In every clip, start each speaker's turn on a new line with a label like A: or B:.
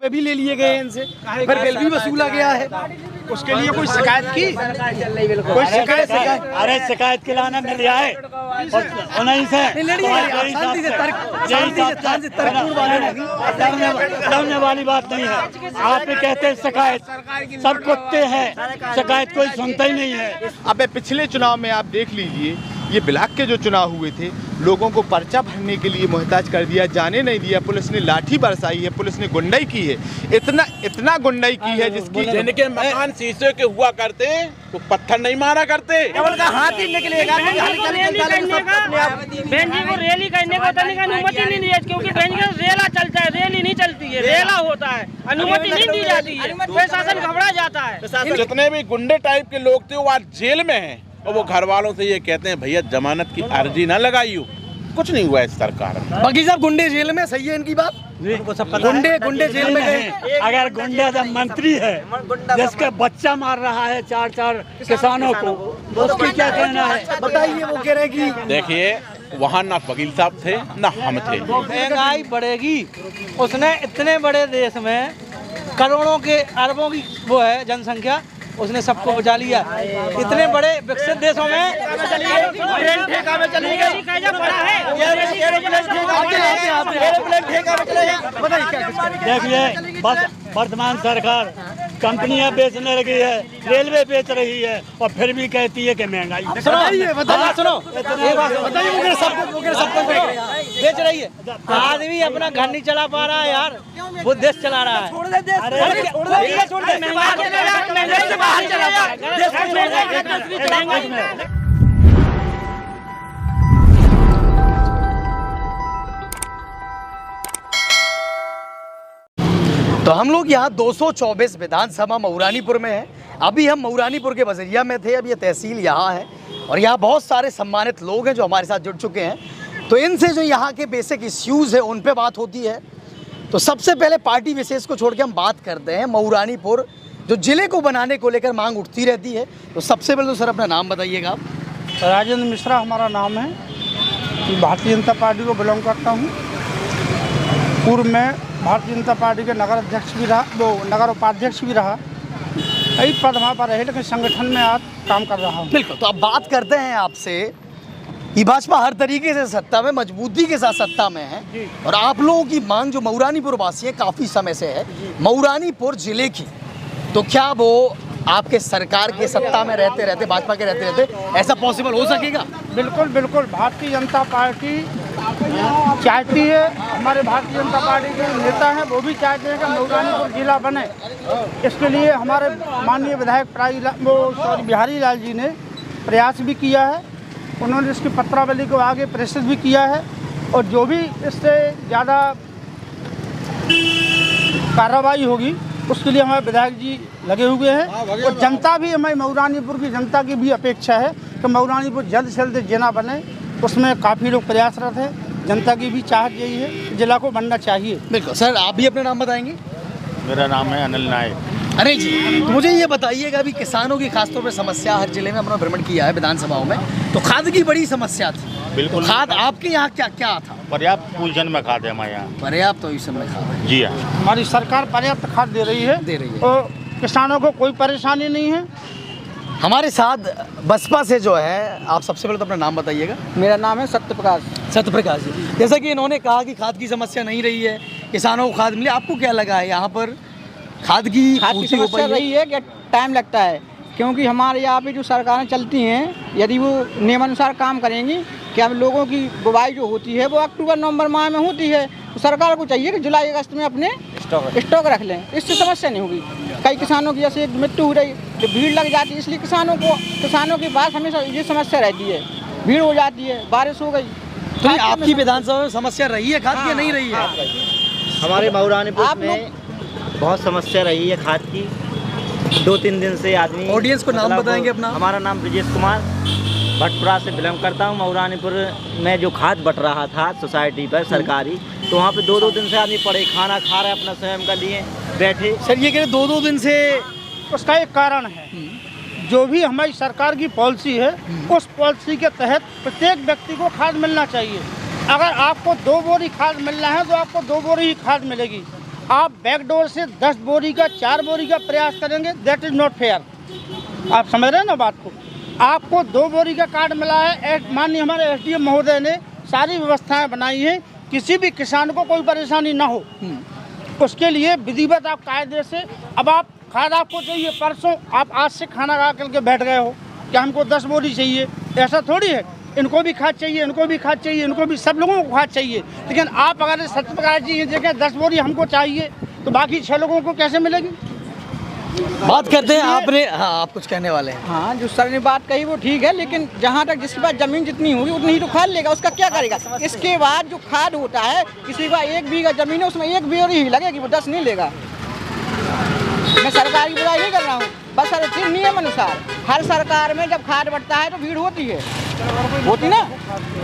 A: रुपए भी ले लिए गए हैं इनसे, फिर बिल भी वसूला गया है।
B: उसके लिए कोई शिकायत की? कोई शिकायत?
C: अरे शिकायत के लाना मिल जाए और नहीं से डरने वाली बात नहीं है। आप भी कहते हैं शिकायत, सब कुत्ते हैं, शिकायत कोई सुनता ही नहीं है।
B: अब पिछले चुनाव में आप देख लीजिए, ये ब्लॉक के जो चुनाव हुए थे, लोगों को पर्चा भरने के लिए मोहताज कर दिया, जाने नहीं दिया, पुलिस ने लाठी बरसाई है, पुलिस ने गुंडाई की है, इतना गुंडाई की है जिसकी
D: जिनके मकान शीशे के हुआ करते वो पत्थर नहीं मारा करते।
E: हाथ ही निकलेगा, बहन जी को रैली करने को अनुमति नहीं दी है, क्योंकि बहन जी रेला चलता है, रैली नहीं चलती है, रेला होता है, अनुमति नहीं दी जाती है, प्रशासन घबरा जाता है।
D: जितने भी गुंडे टाइप के लोग थे वो आज जेल में हैं और वो घर वालों से ये कहते हैं भैया जमानत की अर्जी ना लगाइयो। कुछ नहीं हुआ इस सरकार में।
A: बाकी साहब गुंडे जेल में, सही है इनकी बात? गुंडे जेल में गए।
C: अगर गुंडा जब मंत्री है जिसका बच्चा मार रहा है चार किसानों को, तो उसकी क्या कहना है
A: बताइए। वो कह रहे कि
D: देखिए वहाँ ना वकील साहब थे ना हम थे।
F: महंगाई बढ़ेगी, उसने इतने बड़े देश में करोड़ों के अरबों की वो है जनसंख्या, उसने सबको बचा लिया। इतने बड़े विकसित देशों में
C: देखिए बस वर्तमान सरकार कंपनियां बेचने लगी है, रेलवे बेच रही है और फिर भी कहती है कि महंगाई।
F: सुनो बेच रही है। आदमी अपना घर नहीं चला पा रहा है यार, वो देश चला रहा है।
A: तो हम लोग यहाँ 224 विधानसभा मऊरानीपुर में है। अभी हम मऊरानीपुर के बजरिया में थे, अब ये तहसील यहाँ है और यहाँ बहुत सारे सम्मानित लोग हैं जो हमारे साथ जुड़ चुके हैं। तो इनसे जो यहाँ के बेसिक इश्यूज़ है उन पे बात होती है। तो सबसे पहले पार्टी विशेष को छोड़ के हम बात करते हैं मऊरानीपुर जो ज़िले को बनाने को लेकर मांग उठती रहती है। तो सबसे पहले तो सर अपना नाम बताइएगा आप।
G: राजेंद्र मिश्रा हमारा नाम है, भारतीय जनता पार्टी को बिलोंग करता हूँ। पूर्व में भारतीय जनता पार्टी के नगर अध्यक्ष भी रहा, वो नगर उपाध्यक्ष भी रहा, कई पद वहाँ पर रहे, लेकिन संगठन में आज काम कर रहा हूँ।
A: बिल्कुल। तो अब बात करते हैं आपसे कि भाजपा हर तरीके से सत्ता में, मजबूती के साथ सत्ता में है और आप लोगों की मांग जो मऊरानीपुर वासी है काफ़ी समय से है मऊरानीपुर ज़िले की, तो क्या वो आपके सरकार के सत्ता में रहते रहते, भाजपा के रहते रहते ऐसा पॉसिबल हो सकेगा?
G: बिल्कुल बिल्कुल। भारतीय जनता पार्टी चाहती है, हमारे भारतीय जनता पार्टी के नेता हैं वो भी चाहते हैं कि मऊरानीपुर जिला बने। इसके लिए हमारे माननीय विधायक बिहारी लाल जी ने प्रयास भी किया है। उन्होंने इसकी पत्रावली को आगे प्रेषित भी किया है और जो भी इससे ज़्यादा कार्रवाई होगी उसके लिए हमारे विधायक जी लगे हुए हैं। और जनता भी, हमारी मऊरानीपुर की जनता की भी अपेक्षा है कि मऊरानीपुर जल्द से जल्द जिला बने। उसमें काफ़ी लोग प्रयासरत हैं, जनता की भी चाहत यही है जिला को बनना चाहिए।
A: बिल्कुल। सर आप भी अपना नाम बताएंगे?
H: मेरा नाम है अनिल नायक।
A: अनिल जी, तो मुझे ये बताइएगा, अभी किसानों की खासतौर पर समस्या हर जिले में अपना भ्रमण किया है विधानसभाओं में, तो खाद की बड़ी समस्या थी।
H: बिल्कुल।
A: तो खाद आपके यहाँ क्या क्या था?
H: पर्याप्त पोषण में खाद है हमारे यहाँ।
A: पर्याप्त पोषण में खाद?
H: जी हाँ,
G: हमारी सरकार पर्याप्त खाद दे रही है और किसानों को कोई परेशानी नहीं है।
A: हमारे साथ बसपा से जो है, आप सबसे पहले तो अपना नाम बताइएगा।
F: मेरा नाम है सत्यप्रकाश।
A: सत्यप्रकाश जी, जैसा कि इन्होंने कहा कि खाद की समस्या नहीं रही है, किसानों को खाद मिली, आपको क्या लगा है यहाँ पर खाद की
F: समस्या रही है कि टाइम लगता है? क्योंकि हमारे यहाँ पे जो सरकारें चलती हैं यदि वो नियमानुसार काम करेंगी कि अब लोगों की बुवाई जो होती है वो अक्टूबर नवंबर माह में होती है, तो सरकार को चाहिए कि जुलाई अगस्त में अपने स्टॉक रख लें, इससे समस्या नहीं होगी। कई किसानों की जैसे मृत्यु हो रही, तो भीड़ लग जाती है, इसलिए किसानों के पास हमेशा ये समस्या रहती है, भीड़ हो जाती है, बारिश हो गई।
A: तो आपकी विधानसभा में समस्या रही है खाद की या नहीं रही है?
I: हमारे मऊरानीपुर में बहुत समस्या रही है खाद की। 2-3 दिन से आदमी,
A: ऑडियंस को नाम बताएंगे अपना?
I: हमारा नाम ब्रजेश कुमार, भटपुरा से बिलोंग करता हूँ। मऊरानीपुर में जो खाद बट रहा था सोसाइटी पर सरकारी, तो वहाँ पे 2-2 दिन से आदमी पड़े, खाना खा रहे अपना स्वयं का लिए बैठे।
A: सर ये कह रहे 2-2 दिन से,
G: उसका एक कारण है, जो भी हमारी सरकार की पॉलिसी है उस पॉलिसी के तहत प्रत्येक व्यक्ति को खाद मिलना चाहिए। अगर आपको 2 बोरी खाद मिलना है तो आपको 2 बोरी ही खाद मिलेगी। आप बैकडोर से 10 बोरी का 4 बोरी का प्रयास करेंगे, दैट इज़ नॉट फेयर। आप समझ रहे हैं ना बात को। आपको 2 बोरी का कार्ड मिला है, माननीय हमारे SDM महोदय ने सारी व्यवस्थाएं बनाई हैं, किसी भी किसान को कोई परेशानी ना हो, उसके लिए विधिवत आप कायदे से। अब आप खाद आपको चाहिए, परसों आप आज से खाना खा करके बैठ गए हो कि हमको 10 बोरी चाहिए, ऐसा थोड़ी है। इनको भी खाद चाहिए, इनको भी खाद चाहिए, इनको भी, सब लोगों को खाद चाहिए। लेकिन आप अगर सत्यप्रकाश जी देखें 10 बोरी हमको चाहिए, तो बाकी 6 लोगों को कैसे मिलेगी?
A: बात करते हैं आपने, हाँ आप कुछ कहने वाले हैं।
F: हाँ, जो सर ने बात कही वो ठीक है, लेकिन जहाँ तक जिसके पास जमीन जितनी होगी उतनी ही तो खाद लेगा, उसका क्या करेगा? इसके बाद जो खाद होता है, किसी के पास 1 बीघा जमीन है, उसमें 1 बोरी ही लगेगी, वो 10 नहीं लेगा। मैं सरकार की बुराई नहीं कर रहा हूँ, बस हर चीज नियम अनुसार। हर सरकार में जब खाद बढ़ता है तो भीड़ होती है, होती ना।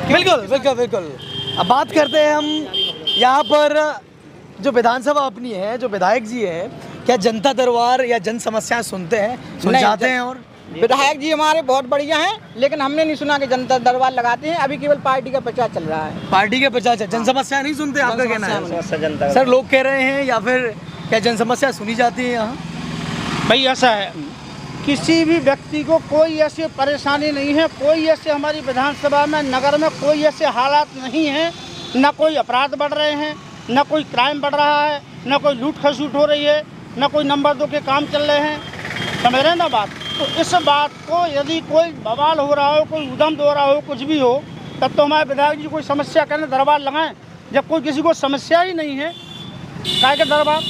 A: बिल्कुल बिल्कुल बिल्कुल। अब बात करते हैं हम यहाँ पर जो विधानसभा अपनी है, जो विधायक जी है, क्या जनता दरबार या जन समस्याएं सुनते हैं, सुलझाते हैं? और
F: विधायक जी हमारे बहुत बढ़िया हैं, लेकिन हमने नहीं सुना कि जनता दरबार लगाते हैं। अभी केवल पार्टी का प्रचार चल रहा है।
A: पार्टी के प्रचार, जन समस्या नहीं सुनते, आपका कहना है? सर लोग कह रहे हैं, या फिर क्या जन समस्या सुनी जाती है यहाँ?
G: भाई ऐसा है, किसी भी व्यक्ति को कोई ऐसी परेशानी नहीं है, कोई ऐसे हमारी विधानसभा में, नगर में कोई ऐसे हालात नहीं हैं, न कोई अपराध बढ़ रहे हैं, न कोई क्राइम बढ़ रहा है, न कोई लूट खसूट हो रही है, न कोई नंबर 2 के काम चल रहे हैं। समझ रहे हैं ना बात? तो इस बात को यदि कोई बवाल हो रहा हो, कोई उधम हो रहा हो, कुछ भी हो, तब तो हमारे विधायक जी कोई समस्या करने दरबार लगाएं। जब कोई किसी को समस्या ही नहीं है, काय का दरबार?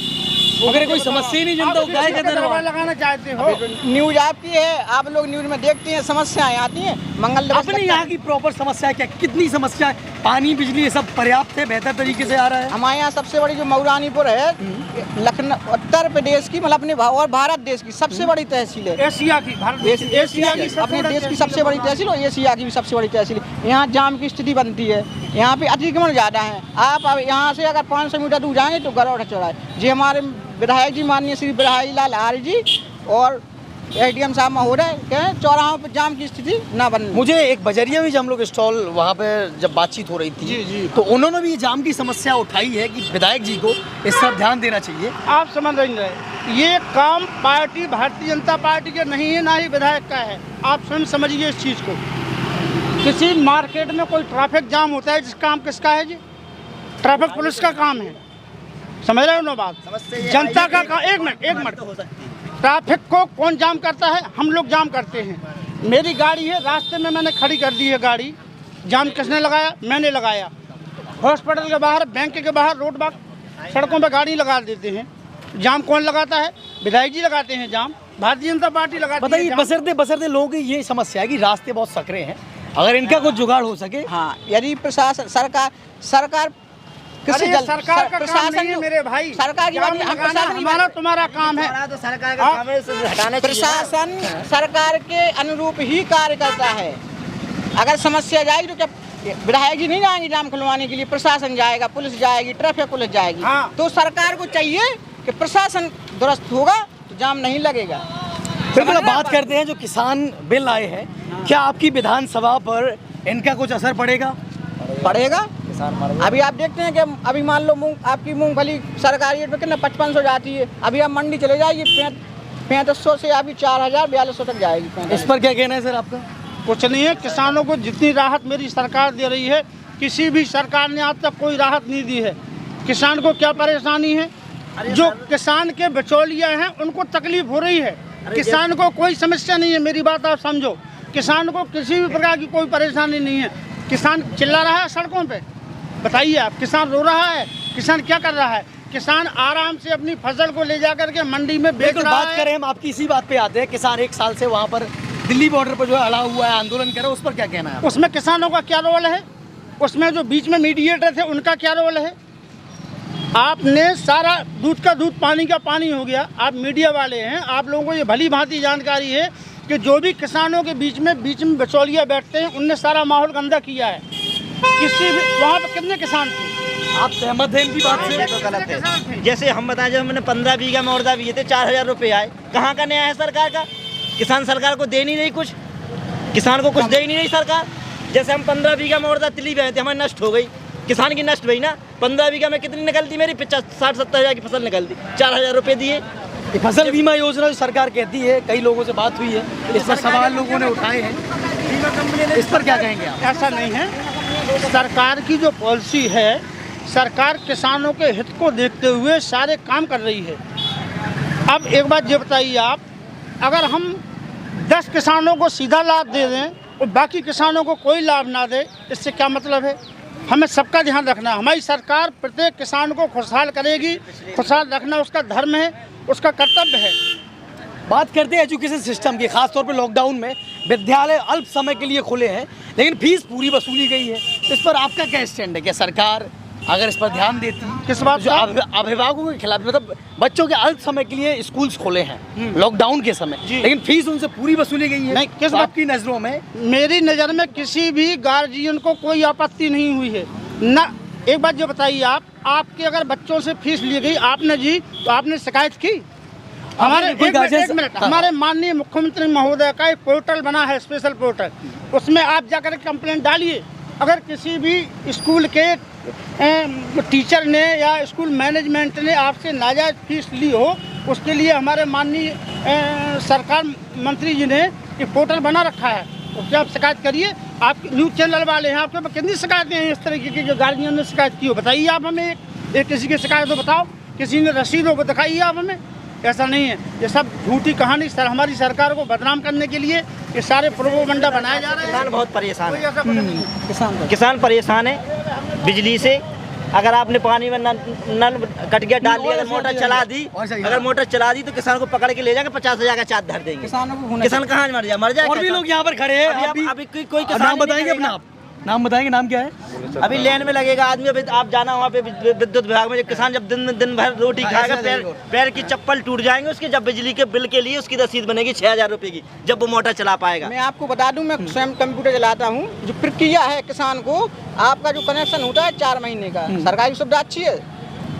A: अगर कोई समस्या ही नहीं जनता को काय का दरबार
G: लगाना चाहते हो?
F: न्यूज आपकी है, आप लोग न्यूज में देखते हैं, समस्याएं आती हैं। मंगल दिवस
A: अपने यहाँ की प्रॉपर समस्या क्या, कितनी समस्या है? पानी, बिजली, ये सब पर्याप्त है, बेहतर तरीके से आ रहा है?
F: हमारे यहाँ सबसे बड़ी जो मऊरानीपुर है, लखनऊ, उत्तर प्रदेश की, मतलब अपने और भारत देश की सबसे बड़ी तहसील है।
G: एशिया की,
F: एशिया की, अपने देश की सबसे बड़ी तहसील और एशिया की भी सबसे बड़ी तहसील। यहाँ जाम की स्थिति बनती है, यहाँ पे अतिक्रमण ज़्यादा है। आप यहाँ से अगर 500 मीटर दूर जाएंगे तो गरौड़ चौड़ा है। जी हमारे विधायक जी माननीय श्री बिरहाई लाल आर्य जी और SDM साहब महोदय कहें चौराहों पर जाम की स्थिति ना बने।
A: मुझे एक बजरिया में जब हम लोग स्टॉल वहाँ पे जब बातचीत हो रही थी, जी, तो उन्होंने भी ये जाम की समस्या उठाई है कि विधायक जी को इस पर ध्यान देना चाहिए।
G: आप समझ रहे हैं, ये काम पार्टी भारतीय जनता पार्टी के नहीं है, ना ही विधायक का है। आप स्वयं समझिए इस चीज़ को। किसी मार्केट में कोई ट्रैफिक जाम होता है, जिसका काम किसका है जी? ट्रैफिक पुलिस का काम है। समझ रहे हो ना बात? जनता का काम। एक मिनट, ट्रैफिक को कौन जाम करता है? हम लोग जाम करते हैं। मेरी गाड़ी है, रास्ते में मैंने खड़ी कर दी है गाड़ी, जाम किसने लगाया? मैंने लगाया। हॉस्पिटल के बाहर, बैंक के बाहर, रोड बाग, सड़कों पर गाड़ी लगा देते हैं। जाम कौन लगाता है? विधायक जी लगाते हैं जाम, भारतीय जनता पार्टी लगाती है।
A: बताइए, बसरते लोगों की ये समस्या है कि रास्ते बहुत सकरे हैं, अगर इनका कुछ जुगाड़ हो सके।
F: हाँ, यदि प्रशासन, सरकार
G: सरकार का काम नहीं है मेरे भाई,
F: सरकार की बात
G: हमारा तुम्हारा काम है।
I: तो सरकार का काम है, उसे हटाना चाहिए।
F: प्रशासन सरकार के अनुरूप ही कार्य करता है। अगर समस्या जाएगी तो क्या विधायक जी नहीं जाएंगे जाम खुलवाने के लिए? प्रशासन जाएगा, पुलिस जाएगी, ट्रैफिक पुलिस जाएगी।
G: हाँ।
F: तो सरकार को चाहिए कि प्रशासन दुरुस्त होगा तो जाम नहीं लगेगा।
A: बिल्कुल। बात करते हैं जो किसान बिल आए हैं, क्या आपकी विधानसभा पर इनका कुछ असर
F: पड़ेगा? अभी आप देखते हैं कि अभी मान लो आपकी मूंगफली सरकारी रेट पे कितना 5500 जाती है, अभी आप मंडी चले जाइए 3500 से अभी 4000-4200 तक जाएगी।
A: इस पर क्या कहना है सर आपका?
G: कुछ नहीं है, किसानों को जितनी राहत मेरी सरकार दे रही है, किसी भी सरकार ने आज तक कोई राहत नहीं दी है। किसान को क्या परेशानी है? जो किसान के बिचौलिया हैं उनको तकलीफ हो रही है, किसान को कोई समस्या नहीं है। मेरी बात आप समझो, किसान को किसी भी प्रकार की कोई परेशानी नहीं है। किसान चिल्ला रहा है सड़कों पे, बताइए आप, किसान रो रहा है, किसान क्या कर रहा है? किसान आराम से अपनी फसल को ले जाकर के मंडी में बेच रहा है।
A: बात करें हम आपकी इसी बात पे आते हैं, किसान 1 साल से वहाँ पर दिल्ली बॉर्डर पर जो है अड़ा हुआ है, आंदोलन कर रहा है, उस पर क्या कहना है?
G: उसमें किसानों का क्या रोल है? उसमें जो बीच में मीडिएटर थे उनका क्या रोल है? आपने सारा दूध का दूध, पानी का पानी हो गया। आप मीडिया वाले हैं, आप लोगों को ये भली भांति जानकारी है कि जो भी किसानों के बीच में बिचौलिया बैठते हैं, उनने सारा माहौल गंदा किया है। किसी भी वहाँ पर कितने किसान थे?
A: आप सहमत हैं इनकी बात से?
I: तो गलत है। जैसे हम बताएं, जब हमने 15 बीघा में औरदा दिए थे, 4000 रुपये आए। कहाँ का न्याय है सरकार का? किसान सरकार को दे नहीं रही कुछ, किसान को कुछ दे ही नहीं रही सरकार। जैसे हम 15 बीघा में औरदा तिली गए थे, हमारी नष्ट हो गई, किसान की नष्ट हुई ना। 15 बीघा में कितनी निकलती मेरी? 60-70 हज़ार की फसल निकलती, 4,000 रुपये दिए।
A: ये फसल बीमा योजना जो सरकार कहती है, कई लोगों से बात हुई है, इस पर सवाल लोगों ने उठाए हैं, इस पर क्या कहेंगे आप?
G: ऐसा नहीं है, सरकार की जो पॉलिसी है, सरकार किसानों के हित को देखते हुए सारे काम कर रही है। अब एक बात ये बताइए आप, अगर हम 10 किसानों को सीधा लाभ दे दें और बाकी किसानों को कोई लाभ ना दे, इससे क्या मतलब है? हमें सबका ध्यान रखना है। हमारी सरकार प्रत्येक किसान को खुशहाल करेगी, खुशहाल रखना उसका धर्म है, उसका कर्तव्य है।
A: बात करते हैं एजुकेशन सिस्टम की। खासतौर पे लॉकडाउन में विद्यालय अल्प समय के लिए खुले हैं, लेकिन फीस पूरी वसूली गई है। इस पर आपका क्या स्टैंड है? क्या सरकार अगर इस पर ध्यान देती?
G: किस बात
A: जो अभिभावकों के खिलाफ, मतलब बच्चों के अल्प समय के लिए स्कूल्स खोले हैं लॉकडाउन के समय, लेकिन फीस उनसे पूरी वसूली गई है।
G: नहीं, किस
A: तो
G: बात
A: आपकी नज़रों में?
G: मेरी नज़र में किसी भी गार्जियन को कोई आपत्ति नहीं हुई है ना। एक बात जो बताइए आप, आपके अगर बच्चों से फीस ली गई आपने जी, तो आपने शिकायत की? हमारे एक मिनट, हमारे माननीय मुख्यमंत्री महोदय का एक पोर्टल बना है, स्पेशल पोर्टल, उसमें आप जाकर कंप्लेंट डालिए। अगर किसी भी स्कूल के टीचर ने या स्कूल मैनेजमेंट ने आपसे नाजायज फीस ली हो, उसके लिए हमारे माननीय सरकार मंत्री जी ने एक पोर्टल बना रखा है, उससे आप शिकायत करिए। आप न्यूज़ चैनल वाले हैं, आपके पास कितनी शिकायतें हैं इस तरीके की जो गार्जियन ने शिकायत की हो? बताइए आप हमें, एक किसी की शिकायत हो बताओ, किसी ने रसीद हो दिखाइए आप हमें। ऐसा नहीं है, ये सब झूठी कहानी हमारी सरकार को बदनाम करने के लिए ये सारे प्रोपोगंडा बनाए जा रहे हैं।
I: किसान बहुत परेशान है,
F: किसान
I: किसान परेशान है बिजली से। अगर आपने पानी में नल कट गया, डाल दिया, अगर मोटर चला दी, अगर मोटर चला दी तो किसान को पकड़ के ले जाकर 50,000 का चार्ज धर देंगे। किसान कहाँ मर जाए?
A: और भी लोग यहाँ पर खड़े हैं।
I: अभी कोई किसान
A: नाम बताएंगे अपना? आप नाम बताएंगे, नाम क्या है?
I: अभी लेन में लगेगा आदमी। अभी आप जाना वहाँ पे विद्युत विभाग में, किसान जब दिन भर रोटी खाएगा, पैर की चप्पल टूट जाएंगे उसके, जब बिजली के बिल के लिए उसकी रसीद बनेगी 6,000 रुपये की, जब वो मोटर चला पाएगा।
F: मैं आपको बता दूं, मैं स्वयं कंप्यूटर चलाता हूं। जो प्रक्रिया है, किसान को आपका जो कनेक्शन होता है 4 महीने का, सरकारी सुविधा अच्छी है,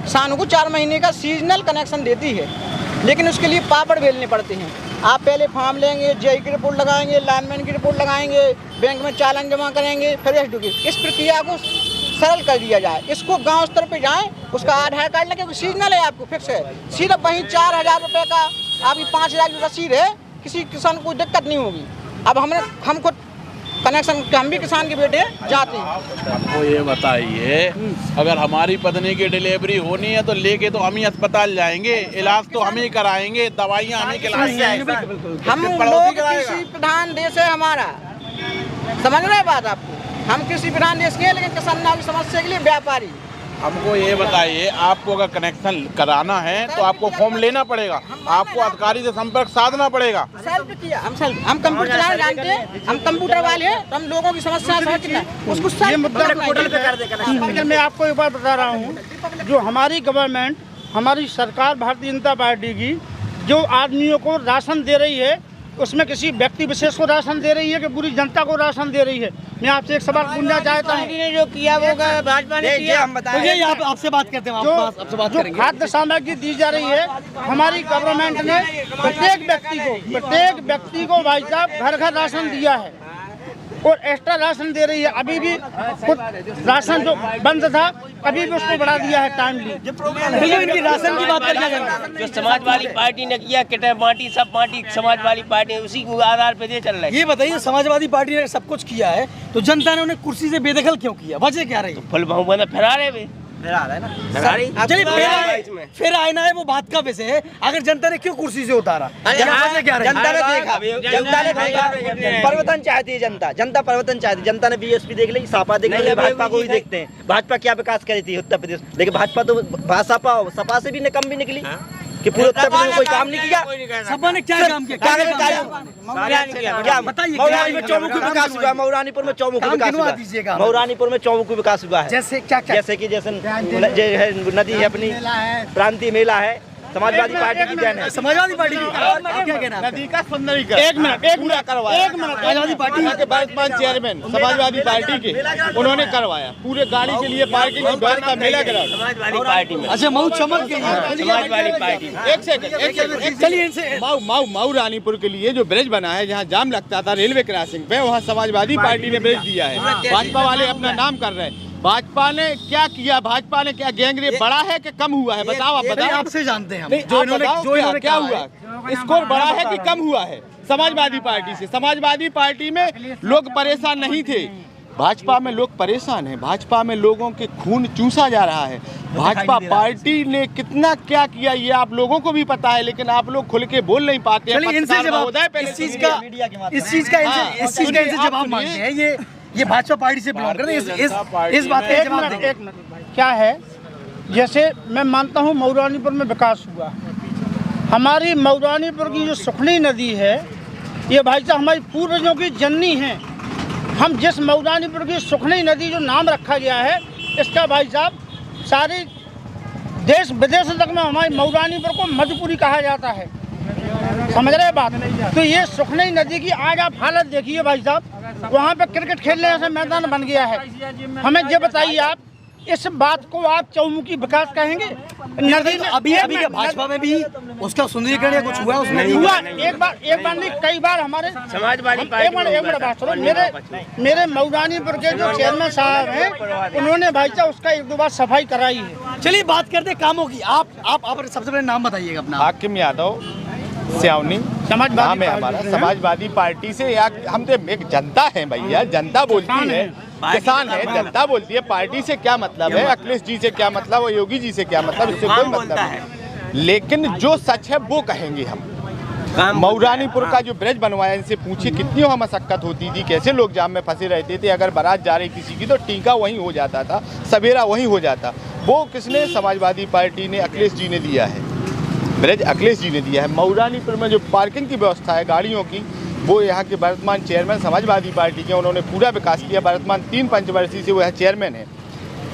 F: किसानों को 4 महीने का सीजनल कनेक्शन देती है, लेकिन उसके लिए पापड़ बेलने पड़ते हैं। आप पहले फॉर्म लेंगे, जेई की रिपोर्ट लगाएंगे, लाइनमैन की रिपोर्ट लगाएंगे, बैंक में चालान जमा करेंगे, फिर इस प्रक्रिया को सरल कर दिया जाए। इसको गांव स्तर पे जाएं, उसका आधार कार्ड लगे, क्योंकि सीजनल है, आपको फिक्स है। सिर्फ वहीं 4,000 रुपये का आपकी 5,000 की रसीद है, किसी किसान को दिक्कत नहीं होगी। अब हम खुद कनेक्शन, हम भी किसान के बेटे जाते हैं।
D: हमको ये बताइए, अगर हमारी पत्नी की डिलीवरी होनी है तो लेके तो हम ही अस्पताल जाएंगे, इलाज तो हम ही कराएंगे, दवाइयाँ हम ही खिलाएंगे।
F: हम लोग कृषि प्रधान देश है हमारा, समझ रहे हैं बात आपको? हम कृषि प्रधान देश के, लेकिन किसानों की समस्या के लिए व्यापारी।
D: हमको ये बताइए, आपको अगर कनेक्शन कराना है तो आपको फॉर्म लेना पड़ेगा, आपको अधिकारी से संपर्क साधना पड़ेगा।
F: हम कंप्यूटर चलाना जानते हैं, हम कंप्यूटर वाले हैं, तो हम लोगों की समस्या समझते हैं। उसको
G: ये मुद्दा लेकिन मैं आपको एक बात बता रहा हूँ, जो हमारी गवर्नमेंट, हमारी सरकार भारतीय जनता पार्टी की जो आदमियों को राशन दे रही है, उसमें किसी व्यक्ति विशेष को राशन दे रही है कि पूरी जनता को राशन दे रही है? मैं आपसे एक सवाल पूछना चाहता हूँ।
F: जो किया वो भाजपा ने किया, हम
A: बताइए। आपसे बात करते हैं,
G: जो खाद्य सामग्री दी जा रही है, हमारी गवर्नमेंट ने प्रत्येक व्यक्ति को भाई साहब घर घर राशन दिया है और एक्स्ट्रा राशन दे रही है। अभी भी कुछ राशन जो बंद था, अभी भी उसको बढ़ा दिया है टाइमली।
A: इनकी राशन की बात करके
E: जो समाजवादी पार्टी ने किया, किटें बांटी, सब बांटी, समाजवादी पार्टी उसी के आधार पे दे चल रहा है।
A: ये बताइए, समाजवादी पार्टी ने सब कुछ किया है तो जनता ने उन्हें कुर्सी से बेदखल क्यों किया? वजह क्या रही?
E: फुल बहुमत फिरा रहे
A: फिर आए ना है, वो बात का विषय है। अगर जनता ने क्यों कुर्सी से उतारा?
I: जनता ने देखा परिवर्तन चाहती है, जनता परिवर्तन चाहती है। जनता ने बीएसपी देख ली, सपा देख ली, भाजपा को भी देखते हैं। भाजपा क्या विकास करी थी उत्तर प्रदेश, लेकिन भाजपा तो सपा से भी कम भी निकली कि पूरे उत्तर प्रदेश में कोई काम नहीं किया।
A: सपा ने क्या काम किया?
I: मौरानीपुर में चौमुखी विकास हुआ, मौरानीपुर में चौमुखी विकास हुआ है।
A: जैसे क्या?
I: जैसे कि नदी है, अपनी प्रांतीय मेला है, समाजवादी पार्टी की देन है।
A: समाजवादी पार्टी की क्या कहना है?
B: नदी का सौंदर्यीकरण एक मिनट करवाया। समाजवादी पार्टी के वर्तमान चेयरमैन समाजवादी पार्टी के, उन्होंने करवाया पूरे गाड़ी के लिए पार्किंग की व्यवस्था, मेला करा
E: समाजवादी पार्टी में।
A: अच्छा, मऊ चमक गई
E: समाजवादी पार्टी।
B: एक सेकंड चलिए इनसे। मऊ रानीपुर के लिए जो ब्रिज बना है, जहाँ जाम लगता था रेलवे क्रॉसिंग पे, वहाँ समाजवादी पार्टी ने ब्रिज दिया है। भाजपा वाले अपना नाम कर रहे हैं। भाजपा ने क्या किया, भाजपा ने क्या गैंगरेप बढ़ा है कि कम हुआ है? बताओ, आप बताओ।
A: आपसे जानते हैं हम।
B: नहीं,
A: जो
B: आप
A: इन्होंने
B: बताओ क्या हुआ, स्कोर बढ़ा है कि कम हुआ है समाजवादी पार्टी से? समाजवादी पार्टी में लोग परेशान नहीं थे, भाजपा में लोग परेशान हैं। भाजपा में लोगों के खून चूसा जा रहा है। भाजपा पार्टी ने कितना क्या किया ये आप लोगों को भी पता है, लेकिन आप लोग खुल के बोल नहीं पाते हैं।
A: इनसे जवाब, इस चीज का जवाब मांगते हैं। ये भाजपा पार्टी से बिलोंग करते हैं, इस बात का जवाब देंगे।
G: एक मिनट, क्या है, जैसे मैं मानता हूँ मऊरानीपुर में विकास हुआ, हमारी मऊरानीपुर की जो सुखनी नदी है, ये भाई साहब हमारी पूर्वजों की जननी है। हम जिस मऊरानीपुर की सुखनी नदी जो नाम रखा गया है, इसका भाई साहब सारे देश विदेश तक में हमारी मऊरानीपुर को मधुपुरी कहा जाता है, समझ रहे बात? तो ये सुखनी नदी की आज आप हालत देखिए भाई साहब, वहाँ पे क्रिकेट खेलने जैसा मैदान बन गया है। हमें ये बताइए, आप इस बात को आप चौमुखी विकास कहेंगे? नदी में
A: अभी भाजपा में भी उसका सुंदरीकरण या कुछ हुआ? उसमें
G: हुआ, एक बार नहीं, कई बार हमारे समाजवादी एक बात सुनो, मेरे मऊरानीपुर के जो चेयरमैन साहब हैं, उन्होंने भाई साहब उसका 1-2 बार सफाई कराई है।
A: चलिए बात करते हैं कामों की। आप सबसे पहले नाम बताइएगा अपना।
B: हाकिम यादव, सियावनी नाम है हमारा। समाजवादी पार्टी से या हम तो एक जनता है भैया, जनता बोलती है, किसान है, जनता बोलती है। पार्टी से क्या मतलब है, अखिलेश जी से क्या मतलब है, योगी जी से क्या मतलब, इससे कोई मतलब नहीं। लेकिन जो सच है वो कहेंगे हम। मऊरानीपुर का जो ब्रिज बनवाया, इनसे पूछिए कितनी वहाँ मशक्कत होती थी, कैसे लोग जाम में फंसे रहते थे। अगर बारात जा रही किसी की तो टीका वहीं हो जाता था, सवेरा वहीं हो जाता। वो किसने? समाजवादी पार्टी ने, अखिलेश जी ने दिया है ब्रिज, अखिलेश जी ने दिया है। मऊरानीपुर में जो पार्किंग की व्यवस्था है गाड़ियों की, वो यहाँ के वर्तमान चेयरमैन समाजवादी पार्टी के, उन्होंने पूरा विकास किया। वर्तमान 3 पंचवर्षीय से वो यहाँ चेयरमैन है।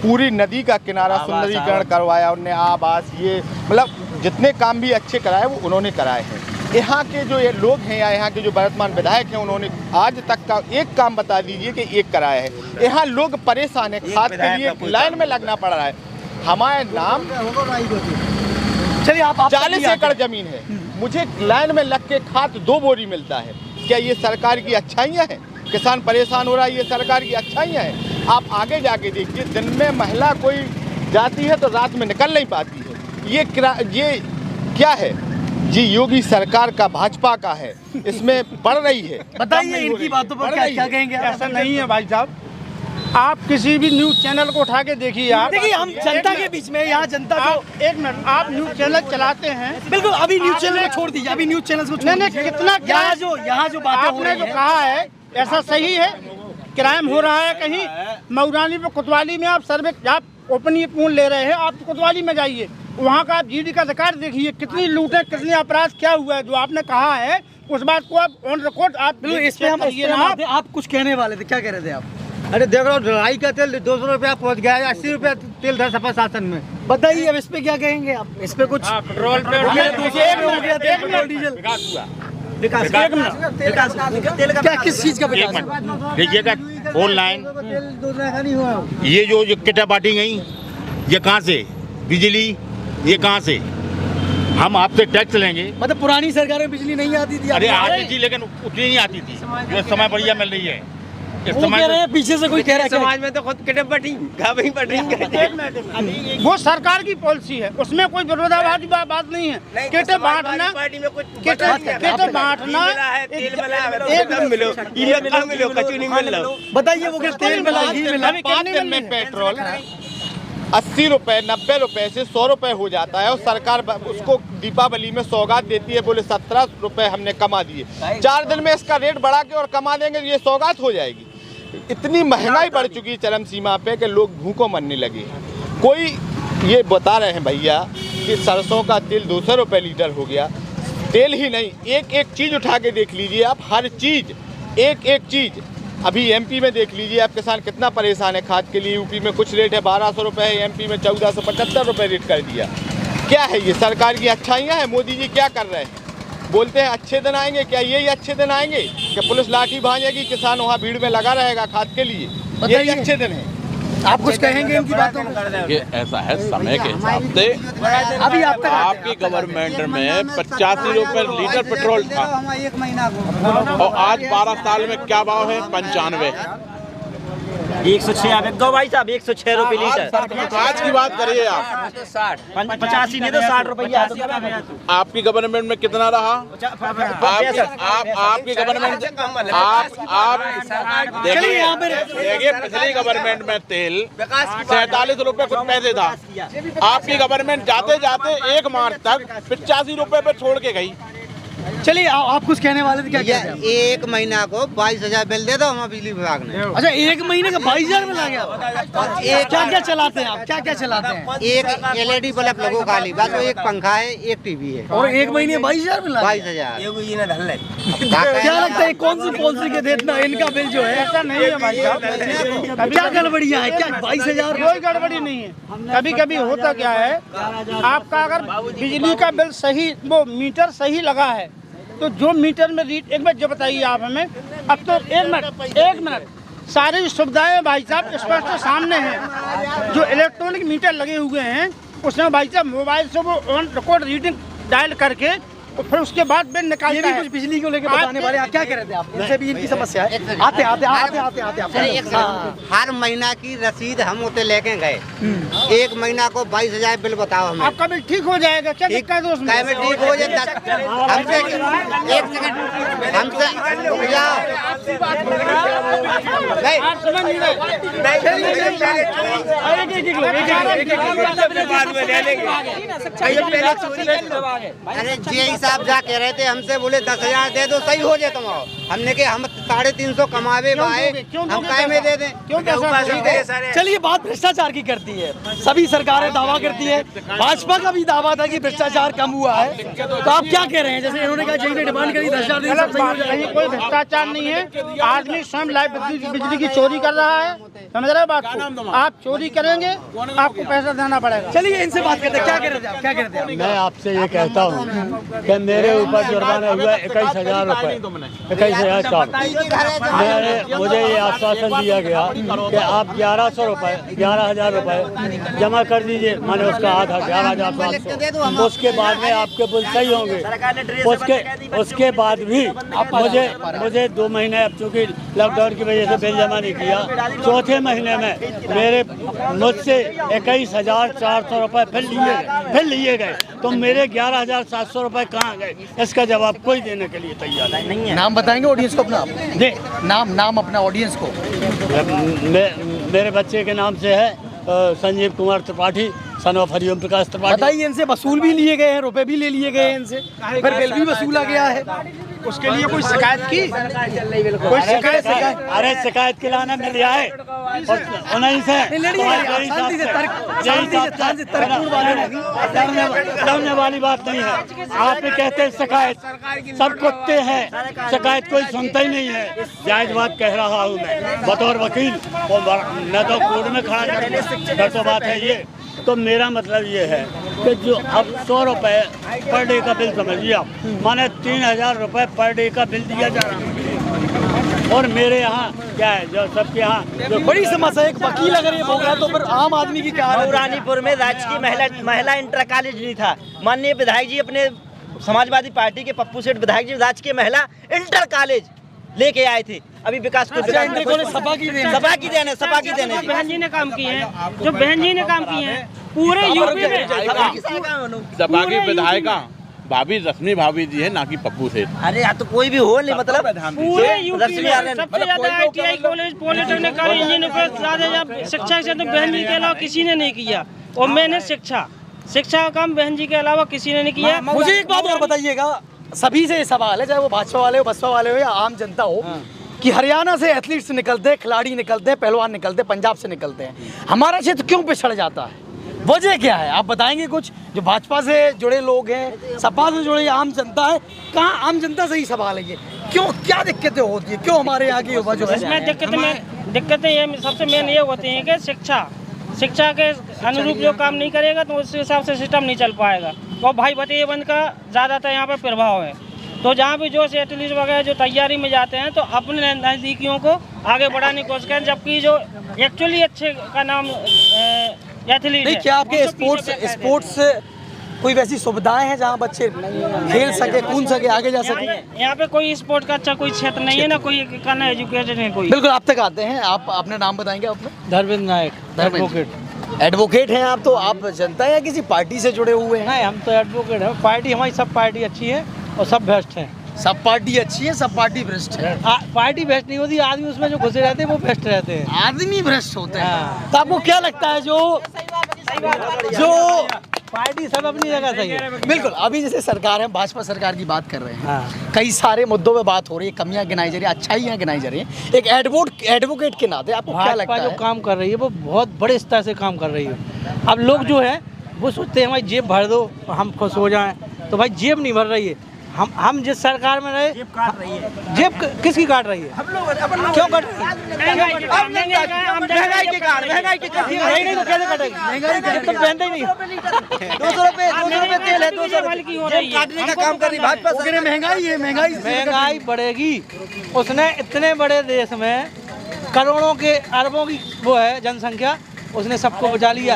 B: पूरी नदी का किनारा सुंदरीकरण करवाया उन्होंने, आवास, ये मतलब जितने काम भी अच्छे कराए वो उन्होंने कराए हैं। यहाँ के जो ये लोग हैं या यहाँ के जो वर्तमान विधायक हैं, उन्होंने आज तक का एक काम बता दीजिए कि एक कराया है। यहाँ लोग परेशान है, खाद के लिए लाइन में लगना पड़ रहा है। हमारे नाम,
A: चलिए आप
B: 40 एकड़ जमीन है, मुझे लाइन में लग के खाद 2 बोरी मिलता है। क्या ये सरकार की अच्छाइयाँ हैं? किसान परेशान हो रहा है, ये सरकार की अच्छाइयाँ हैं? आप आगे जाके देखिए, दिन में महिला कोई जाती है तो रात में निकल नहीं पाती है। ये क्या है? जी योगी सरकार का, भाजपा का है, इसमें बढ़ रही है।
A: बताइए इनकी बातों पर क्या कहेंगे?
G: ऐसा नहीं है भाई साहब, आप किसी भी न्यूज चैनल को उठा के देखिए। आप
A: देखिए, हम जनता के बीच में, यहाँ जनता को,
G: एक मिनट, आप न्यूज चैनल चलाते हैं,
A: बिल्कुल। अभी न्यूज चैनल को छोड़ दीजिए, अभी न्यूज चैनल को छोड़ दीजिए।
G: कितना
A: यहाँ जो बातें
G: आपने जो कहा है, ऐसा सही है? क्राइम हो रहा है कहीं मऊरानीपुर कोतवाली में, आप सर्वे, आप ओपन पूर्ण ले रहे हैं, आप कोतवाली में जाइए, वहाँ का आप जीडी का रिकॉर्ड देखिए, कितनी लूटें, कितने अपराध क्या हुआ है। जो आपने कहा है उस बात को आप ऑन रिकॉर्ड, आप
A: इस पे आप कुछ कहने वाले थे, क्या कह रहे थे आप?
F: अरे देख रहा हूँ, ढलाई का तेल 200 रुपया पहुँच गया है, 80 रुपया तेल था सपा शासन में।
A: बताइए अब इस पे क्या कहेंगे आप? इस पे कुछ
G: पेट्रोल पे
A: हो गया, पेट्रोल डीजल क्या, किस चीज का विकास?
H: देखिएगा ऑनलाइन ये जो किटा बांटी गई, ये कहाँ से? बिजली ये कहाँ से? हम आपसे टैक्स लेंगे।
A: मतलब पुरानी सरकार में बिजली नहीं आती थी?
H: अरे आती थी, लेकिन उतनी नहीं आती थी जो समय बढ़िया मिल रही है।
A: वो कह रहे हैं, पीछे से कोई कह रहा है
I: समाज में तो खुद किटे बटी
G: वो सरकार की पॉलिसी है, उसमें कोई विरोधाभासी बात नहीं है। किटे बांटना, किटे बांटना,
A: बताइए वो क्या तेल मिला, घी मिला?
B: 5 दिन में पेट्रोल 80 रुपए, 90 रुपए से 100 रुपए हो जाता है, और सरकार उसको दीपावली में सौगात देती है, बोले 17 रुपए हमने कमा दिए। 4 दिन में इसका रेट बढ़ा के और कमा देंगे, ये सौगात हो जाएगी। इतनी महंगाई बढ़ चुकी है चरम सीमा पे कि लोग भूखों मरने लगे। कोई ये बता रहे हैं भैया कि सरसों का तेल 200 रुपए लीटर हो गया। तेल ही नहीं, एक एक चीज़ उठा के देख लीजिए आप, हर चीज़, एक एक चीज़। अभी एमपी में देख लीजिए आप, किसान कितना परेशान है खाद के लिए। यूपी में कुछ रेट है 1200 रुपये है, एमपी में 1475 रुपये रेट कर दिया। क्या है ये? सरकार की अच्छाइयाँ हैं? मोदी जी क्या कर रहे हैं? बोलते हैं अच्छे दिन आएंगे, क्या यही अच्छे दिन आएंगे कि पुलिस लाठी भांजेगी, किसान वहाँ भीड़ में लगा रहेगा खाद के लिए? यही अच्छे दिन है?
A: आप कुछ कहेंगे इनकी बातों में?
D: ये ऐसा है, समय के हिसाब से
A: अभी आप तक
D: आपकी गवर्नमेंट में 85 रुपए लीटर पेट्रोल था, और आज 12 साल में क्या भाव है? 95।
I: 106 आप दो भाई साहब, 106 रुपये लीटर।
D: आज की बात करिए आप,
I: 85 नहीं तो 60 रुपया।
D: आपकी गवर्नमेंट में कितना रहा? आपकी गवर्नमेंट आप देखिए, पिछली गवर्नमेंट में तेल 47 रुपए कुछ पैसे था। आपकी गवर्नमेंट जाते जाते 1 मार्च तक 85 रुपए पे छोड़ के गई।
A: चलिए आप कुछ कहने वाले थे, क्या कहते हैं?
J: एक महीना को 22,000 बिल दे दो हमारे बिजली विभाग ने।
A: अच्छा, 1 महीने का 22,000 में ला गया। क्या क्या चलाते हैं आप, क्या क्या चलाते हैं?
J: एक LED बल्ब लगो खाली, बस वो एक पंखा है, एक टीवी है,
A: और 1 महीने 22,000 में ला
J: 22,000।
A: क्या लगता है कौन सी पॉलिसी के देना इनका बिल जो है?
G: ऐसा नहीं है भाई साहब,
A: क्या गड़बड़ियाँ है? क्या 22,000?
G: कोई गड़बड़ी नहीं है। कभी कभी होता क्या है, आपका अगर बिजली का बिल सही, वो मीटर सही लगा है, तो जो मीटर में रीड, एक मिनट जो बताइए आप हमें, अब तो एक मिनट सारी सुविधाएं भाई साहब स्पष्ट सामने हैं। जो इलेक्ट्रॉनिक मीटर लगे हुए हैं उसमें भाई साहब मोबाइल से वो ऑन रिकॉर्ड रीडिंग डायल करके और फिर उसके बाद बिल निकालता है।
A: कुछ बिजली को लेकर बताने वाले आप क्या कह रहे थे? आप इनसे भी इनकी समस्या है। आते
J: हर महीना की रसीद हम उसे लेके गए, 1 महीना को 22,000 बिल बताओ हमें।
G: आपका बिल ठीक हो जाएगा, क्या दिक्कत है उसमें?
J: ठीक हो जाए। हमसे 1 सेकंड, हमसे
G: आप समझ नहीं
J: अरे जे हिसाब जा कह रहे थे हमसे, बोले 10,000 दे दो सही हो जाए तुम्हारा। हमने के हम 350 कमावे भाई, हम काय में दे दें?
G: क्यों?
A: चलिए, बात भ्रष्टाचार की करती है। सभी सरकारें दावा करती है, भाजपा का भी दावा था कि भ्रष्टाचार कम हुआ है। तो आप क्या कह रहे हैं? जैसे इन्होंने कहा जिनने डिमांड करी 10,000
G: कोई भ्रष्टाचार नहीं है। आदमी स्वयं लाइव बिजली की चोरी कर रहा है, समझ रहे बात को? आप चोरी करेंगे आपको पैसा देना पड़ेगा।
A: चलिए, इनसे बात करते हैं। क्या कह रहे थे आप, क्या कह रहे थे?
C: मैं आपसे ये कहता हूँ कि मेरे ऊपर जुर्माना हुआ 21,000 रुपए, 21,000। मुझे ये आश्वासन दिया गया कि आप 1,100 रुपए, 11,000 रुपए जमा कर दीजिए। मैंने उसका आधा 11,700। उसके बाद में आपके बिल सही होंगे। उसके बाद भी मुझे 2 महीने, अब चूँकि लॉकडाउन की वजह से बिल जमा नहीं किया, चौथे महीने में मुझसे 21,400 रुपए फिर लिए गए। तो मेरे 11,700 रुपए कहाँ गए? इसका जवाब कोई देने के लिए तैयार नहीं है।
A: नाम बताएंगे ऑडियंस को अपना? दे नाम अपना ऑडियंस को।
C: मेरे बच्चे के नाम से है संजीव कुमार त्रिपाठी, सन ऑफ हरिओम प्रकाश त्रिपाठी।
A: बताइए, इनसे वसूल भी लिए गए हैं, रुपए भी ले लिए गए हैं इनसे, फिर बिल भी वसूला गया है।
G: उसके लिए कोई शिकायत की? कोई शिकायत?
C: अरे शिकायत के लाना मिल जाए उन्हीं से। डरने वाली बात नहीं है। आप कहते हैं शिकायत, सब कुत्ते हैं, शिकायत कोई सुनता ही नहीं है। जायज बात कह रहा हूँ मैं बतौर वकील, मैं तो कोर्ट में खड़ा कर तो बात है ये। तो मेरा मतलब ये है कि जो अब 100 रुपये पर डे का बिल समझिए आप, माने 3,000 रुपये पर डे का बिल दिया जा रहा है। और मेरे यहाँ क्या है, जो सबके यहाँ जो
A: बड़ी समस्या है, एक वकील अगर ये बोल रहा तो फिर आम आदमी की क्या हालत है?
I: मऊरानीपुर में राजकीय महिला इंटर कॉलेज नहीं था। माननीय विधायक जी अपने समाजवादी पार्टी के पप्पू सेठ विधायक जी राजकीय महिला इंटर कॉलेज लेके आए थे। अभी विकास को
E: सपा की देने
I: जो
E: बहन जी ने काम किए हैं, जो बहन जी ने काम किए हैं पूरे यूपी में।
D: सपा की विधायिका भाभी रश्मि भाभी जी है, ना कि पप्पू सेठ।
I: अरे तो कोई भी हो नहीं, मतलब
E: पूरे यूपी में सबसे ज्यादा ITI college, polytechnic college, engineering ज्यादा शिक्षा से तो बहन जी के अलावा किसी ने नहीं किया। और मैंने शिक्षा का काम बहन जी के अलावा किसी ने नहीं किया।
A: मुझे एक बात और बताइएगा, सभी से ये सवाल है, चाहे वो भाजपा वाले हो, बसपा वाले हो या आम जनता हो, कि हरियाणा से एथलीट्स निकलते हैं, खिलाड़ी निकलते हैं, पहलवान निकलते हैं, पंजाब से निकलते हैं, हमारा क्षेत्र क्यों पिछड़ जाता है? वजह क्या है आप बताएंगे? कुछ जो भाजपा से जुड़े लोग हैं, सपा से जुड़े आम जनता है, कहाँ आम जनता से ही सवाल है ये, क्यों, क्या दिक्कतें होती है, क्यों हमारे यहाँ की युवा जो है?
E: इसमें दिक्कतें ये सबसे मेन ये होती हैं कि शिक्षा के अनुरूप जो काम नहीं करेगा तो उस हिसाब से सिस्टम नहीं चल पाएगा। और भाई भतीजेबंद का ज़्यादातर यहाँ पर प्रभाव है। तो जहाँ भी जो एथलीट वगैरह जो तैयारी में जाते हैं तो अपने नज़दीकियों को आगे बढ़ाने की कोशिश करें, जबकि जो एक्चुअली अच्छे का नाम एथलीट है।
A: क्या आपके स्पोर्ट्स कोई वैसी सुविधाएं हैं जहाँ बच्चे खेल सके, कूद सके, आगे जा सके?
E: यहाँ पे कोई स्पोर्ट का अच्छा कोई क्षेत्र नहीं है ना, कोई करना एजुकेटेड है कोई।
A: बिल्कुल, आप तक आते हैं। आप अपना नाम बताएंगे अपना?
C: धर्मेंद्र नायक,
A: एडवोकेट हैं आप, तो आप जनता या किसी पार्टी से जुड़े हुए हैं?
C: नहीं, हम तो एडवोकेट हैं। पार्टी हमारी सब पार्टी अच्छी है और सब भ्रष्ट हैं।
A: सब पार्टी अच्छी है, सब पार्टी भ्रष्ट है?
C: पार्टी भ्रष्ट नहीं होती, आदमी उसमें जो घुसे रहते हैं वो भ्रष्ट रहते हैं।
A: आदमी भ्रष्ट होते हैं। तो आपको क्या लगता है जो
C: पार्टी सब अपनी जगह सही है?
A: बिल्कुल, अभी जैसे सरकार है, भाजपा सरकार की बात कर रहे हैं, कई सारे मुद्दों पे बात हो रही है, कमियां गिनाई जा रही है, अच्छाइयां गिनाई जा रही है। एक एडवोकेट के नाते आपको क्या लगता है?
C: जो काम कर रही है वो बहुत बड़े स्तर से काम कर रही है। अब लोग जो है वो सोचते हैं भाई जेब भर दो हम खुश हो जाएं, तो भाई जेब नहीं भर रही है। हम जिस सरकार में रहे, जेब काट रही है। जेब किसकी काट रही है? हम लोग क्यों काट रही है? महंगाई के कारण। महंगाई के कारण नहीं तो कैसे कटेगी? महंगाई तो पहनते ही नहीं। 200 रुपए तेल है, 200 रुपए काटने का काम कर रही भाजपा।
A: महंगाई
C: बढ़ेगी। उसने इतने बड़े देश में करोड़ों के अरबों की वो है जनसंख्या, उसने सबको बचा लिया।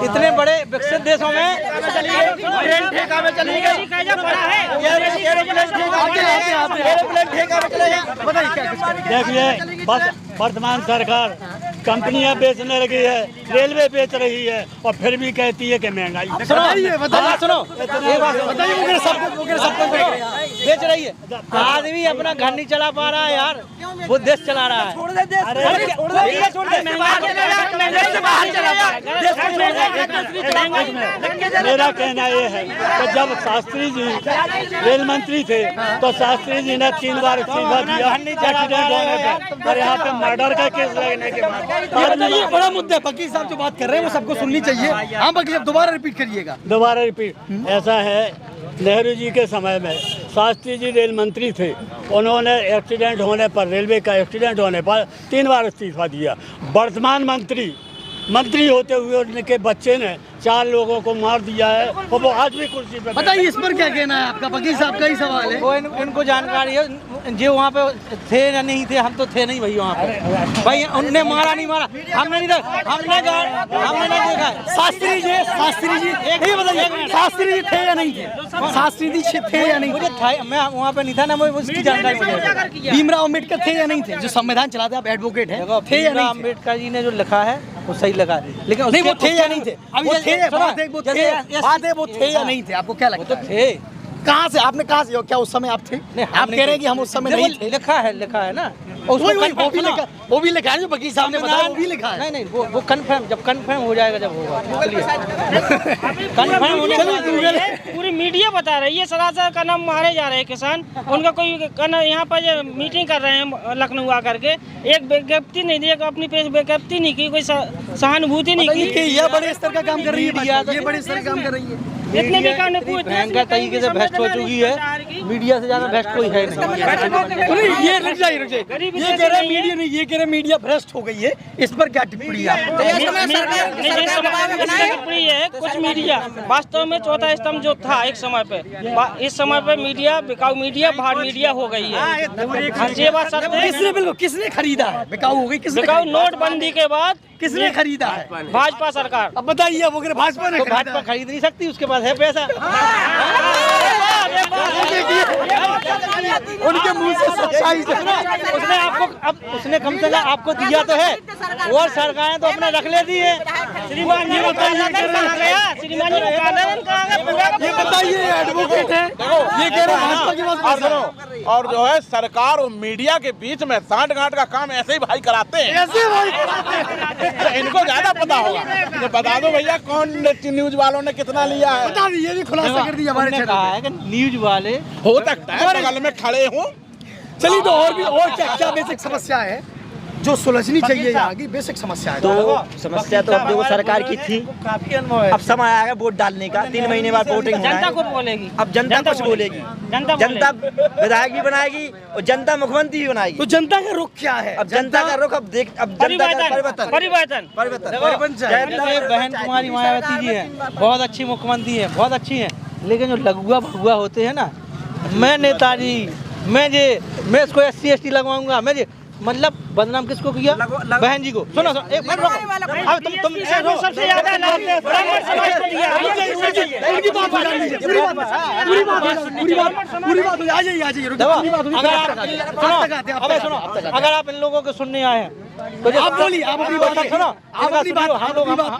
C: इतने बड़े विकसित देशों में ट्रेन ठेका में चली गई, देखिए वर्तमान सरकार कंपनियां बेचने लगी है, रेलवे बेच रही है और फिर भी कहती है कि महंगाई। सुनो बेच रही है। आदमी अपना घर नहीं चला पा रहा है यार, वो देश चला रहा है। मेरा कहना ये है कि जब शास्त्री जी रेल मंत्री थे तो शास्त्री जी ने 3 बार इस्तीफा दिया एक्सीडेंट होने पे, और यहाँ पे मर्डर का केस लगने के बाद।
A: ये बड़ा मुद्दा है। वकील साहब जो बात कर रहे हैं वो सबको सुननी चाहिए। हाँ वकील साहब दोबारा रिपीट करिएगा।
C: दोबारा रिपीट। ऐसा है, नेहरू जी के समय में शास्त्री जी रेल मंत्री थे, उन्होंने एक्सीडेंट होने पर, रेलवे का एक्सीडेंट होने पर 3 बार इस्तीफा दिया। वर्तमान मंत्री होते हुए उनके बच्चे ने 4 लोगों को मार दिया है और वो आज भी कुर्सी पे।
A: बताइए इस पर क्या कहना है आपका? वकील साहब का ही सवाल है।
C: वो इनको जानकारी है, जो वहाँ पे थे या नहीं थे, हम तो थे नहीं भाई वहाँ पे। भाई उनने मारा नहीं मारा हमने नहीं देखा, हमने नहीं देखा। शास्त्री जी ये बताइए, शास्त्री जी थे या नहीं थे? शास्त्री जी थे या नहीं? मुझे मैं वहाँ पे नहीं था ना, मुझे उसकी जानकारी मुझे।
A: भीमराव अम्बेडकर थे या नहीं थे? जो संविधान चलाते आप एडवोकेट हैं, थे या नहीं?
C: अम्बेडकर जी ने जो लिखा है वो सही लगा है, लेकिन
A: नहीं वो थे या नहीं थे? वो थे या नहीं थे? आपको क्या लगता है?
C: थे।
A: कहाँ से आपने, कहाँ से, क्या उस समय आप थे? आप कह रहे हैं कि हम उस समय नहीं थे।
C: लिखा है ना,
A: वो भी लिखा है जो वकील साहब ने बताया, वो भी लिखा है।
C: नहीं वो कंफर्म, जब कंफर्म हो जाएगा जब होगा। कंफर्म होने
E: पूरी मीडिया बता रही है सरासर का नाम मारे जा रहे हैं किसान। उनका कोई यहाँ पर जो मीटिंग कर रहे हैं लखनऊ आकर के, एक विज्ञप्ति नहीं दी, अपनी विज्ञप्ति नहीं की, कोई सहानुभूति नहीं की।
A: ये बड़े स्तर का काम कर रही है, ये बड़े स्तर का काम कर रही है।
E: इतने भी काम नहीं,
C: भयंकर तरीके से भ्रष्ट हो चुकी है। मीडिया से ज्यादा भ्रष्ट कोई है नहीं।
A: ये रुक जाइए। ये कह रहे मीडिया नहीं, ये कह रहे मीडिया भ्रष्ट हो गई है। इस पर क्या टिप्पणी है?
E: टिप्पणी है कुछ मीडिया वास्तव में चौथा स्तंभ जो था एक समय पे, इस समय पे मीडिया बिकाऊ मीडिया भाड़ मीडिया हो गई है। ये बात सत्य है।
A: किसने, बिल्कुल किसने खरीदा है? बिकाऊ हो गई। किसने?
E: बिकाऊ नोटबंदी के बाद
A: किसने खरीदा है?
E: भाजपा सरकार।
A: अब बताइए, वो भाजपा ने,
C: भाजपा खरीद नहीं सकती, उसके पास है पैसा।
A: उनके मुंह से सच्चाई से
C: उसने आपको, अब उसने कम से कम आपको दिया तो है, और सरकारें तो अपने रख लेती है।
E: श्रीमान जी
A: ये बताइए, एडवोकेट है, ये कह रहे भाजपा के पास।
D: और जो है सरकार और मीडिया के बीच में सांठ गांठ का काम ऐसे ही भाई कराते हैं,
A: ऐसे भाई कराते हैं।
D: तो इनको ज्यादा पता होगा। ये बता दो भैया कौन न्यूज वालों ने कितना लिया है?
A: बता दीजिए, भी खुलासा कर दिया हमारे
C: कहा है कि न्यूज वाले
D: हो सकता है बगल में खड़े हों।
A: चलिए तो और क्या बेसिक समस्या है जो सुलझनी चाहिए? यहाँ की बेसिक समस्या है।
I: तो समस्या तो अब देखो सरकार की थी,
C: काफी अनुभव है।
I: अब समय आएगा वोट डालने का, 3 महीने बाद वोटिंग होना
E: जनता
I: है।
E: को बोलेगी,
I: अब जनता कुछ बोलेगी, जनता विधायक भी बनाएगी और जनता मुख्यमंत्री भी बनाएगी।
A: तो जनता का रुख क्या है?
I: अब जनता का रुख, अब जनता का परिवर्तन।
C: बहन कुमारी मायावती जी हैं, बहुत अच्छी मुख्यमंत्री है, बहुत अच्छी है, लेकिन जो लघुआ भगुआ होते हैं ना, मैं नेताजी, मैं इसको SC ST लगवाऊंगा,
F: मतलब बदनाम किसको किया? बहन जी को। सुनो सुनो एक मिनट रुको। अब तुम
E: सबसे ज्यादा ब्राह्मण समाज को दिया।
A: इनकी बात हो जानी है, पूरी बात हो जाए। आ जाइए
F: अगर आप इन लोगों को सुनने आए हैं तो
A: आप बोलिए, आप अपनी बात सुनो, आप अपनी बात,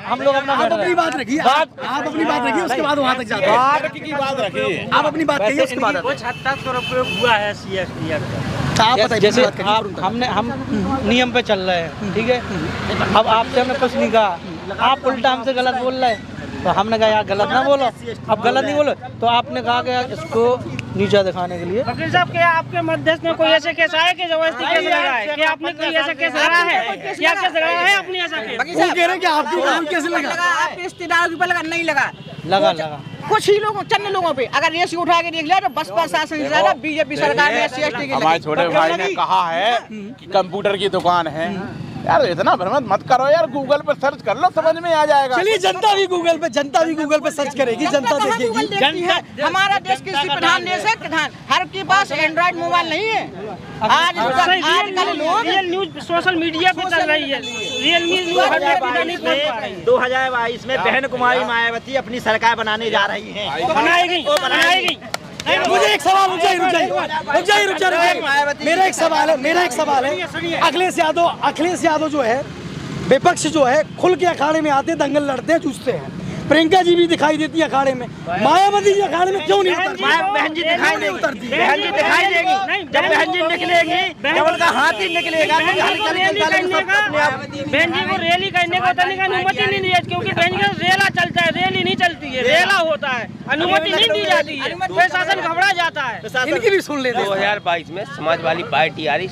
F: हम लोग अपना
A: आप अपनी बात रखिए, आप अपनी बात रखिए, उसके बाद वहाँ तक जाते हैं।
D: बात रखिए,
A: आप अपनी बात कहिए, उसके बाद
C: कुछ हद तक दुरुपयोग हुआ है CST का।
A: आप बताइए।
F: जैसे हम नियम पे चल रहे हैं, ठीक है। अब आपसे हमने कुछ नहीं कहा, आप उल्टा हमसे गलत बोल रहे हैं, तो हमने कहा यार गलत ना बोलो। अब गलत नहीं बोलो तो आपने कहा कि यार इसको नीचा दिखाने के लिए।
E: वकील साहब, क्या आपके मध्यस्थ में कोई ऐसे केस आया कि जबरदस्ती केस लगा है? क्या आपने कोई ऐसा केस लगा है? क्या केस लगा है अपनी ऐसा केस?
A: वो कह रहे हैं कि आपकी नाम कैसे लगा?
F: आपके रिश्तेदारों पर लगा नहीं लगा? लगा कुछ ही लोगों, चंद लोगों पे। अगर रेस उठा के देख लिया तो बस प्रशासन से ज्यादा बीजेपी सरकार ने SC/ST के।
D: हमारे छोटे भाई ने कहा है कि कंप्यूटर की दुकान है। यार इतना भ्रमत मत करो यार, गूगल पे सर्च कर लो, समझ में आ जाएगा।
A: चलिए जनता भी गूगल पे सर्च करेगी, जनता देखेगी।
F: हमारा देश कृषि प्रधान देश है, किसान हर के पास एंड्रॉइड मोबाइल नहीं है। आजकल लोग
E: रियल न्यूज सोशल मीडिया पे चल रही है। रियल न्यूज
I: 2022 में बहन कुमारी मायावती अपनी सरकार बनाने जा रही है।
E: बनाएगी।
A: मुझे एक सवाल, रुक जाइए। मेरा एक सवाल है। अखिलेश यादव जो है, विपक्ष जो है, खुल के अखाड़े में आते, दंगल लड़ते हैं, जूझते हैं। प्रियंका जी भी दिखाई देती है अखाड़े में, मायावती जी अखाड़े में क्यों नहीं उतरती?
I: बहन जी दिखाई नहीं उतरती। बहन जी दिखाई देगी जब बहन जी निकलेगी, जब उनका हाथ ही निकलेगा।
E: बहन जी को रैली करने को उतरने का अनुमति नहीं दी, क्योंकि बहन जी का रेला चलता है, रैली नहीं चलती है, रेला होता है, अनुमति नहीं दी जाती है, प्रशासन घबरा जाता है।
A: इनकी भी सुन लेते।
I: 2022 में समाजवादी पार्टी आ रही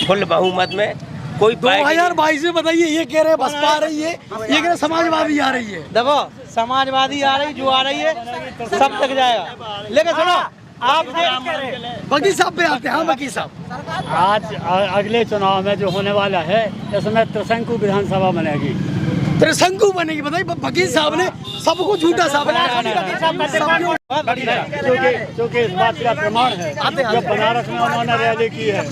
I: फुल बहुमत में। कोई
A: 2022 में बताइए, ये कह रहे बसपा आ रही है, ये कह रहे समाजवादी आ रही है।
F: देखो समाजवादी आ रही, जो आ रही है सब तक जाएगा। लेकिन सुनो, आप
A: वकील साहब पे आते हैं। हाँ वकील साहब,
C: आज अगले चुनाव में जो होने वाला है, इसमें त्रिशंकु विधानसभा बनेगी।
A: त्रिशंकु बनेगी? बताइए, वकील साहब ने सबको झूठा साबित,
C: क्योंकि इस बात का प्रमाण है जब बनारस में उन्होंने रैली की है।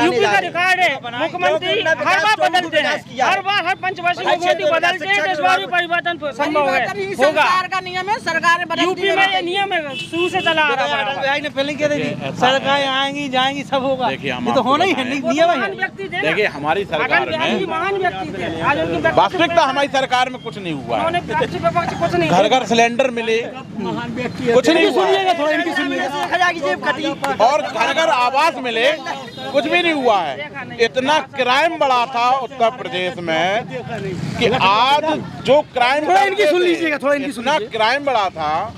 E: यूपी का रिकॉर्ड है, मुख्यमंत्री हर बार बदलते हैं, हर पंचवर्षीय मुख्यमंत्री बदलते हैं, इस बार भी परिवर्तन संभव है, होगा।
F: सरकार का नियम है, सरकार
E: यूपी में ये नियम है, शुरू से चला आ रहा है।
F: सरकारें आएंगी जाएंगी, सब होगा। ये तो होना ही है, नियम है।
D: देखिए हमारी सरकार में
E: महान व्यक्ति थे,
D: वास्तविकता हमारी सरकार में कुछ नहीं हुआ है।
E: कुछ नहीं,
D: घर घर सिलेंडर मिले, कुछ नहीं हुआ है।
A: थोड़ा इनकी सुनिएगा।
D: और घर घर आवास मिले, कुछ भी नहीं हुआ है। इतना क्राइम बढ़ा था उत्तर प्रदेश में कि आज जो क्राइम,
A: थोड़ा इनकी सुन लीजिएगा, थोड़ा इनकी
D: इतना क्राइम बढ़ा था,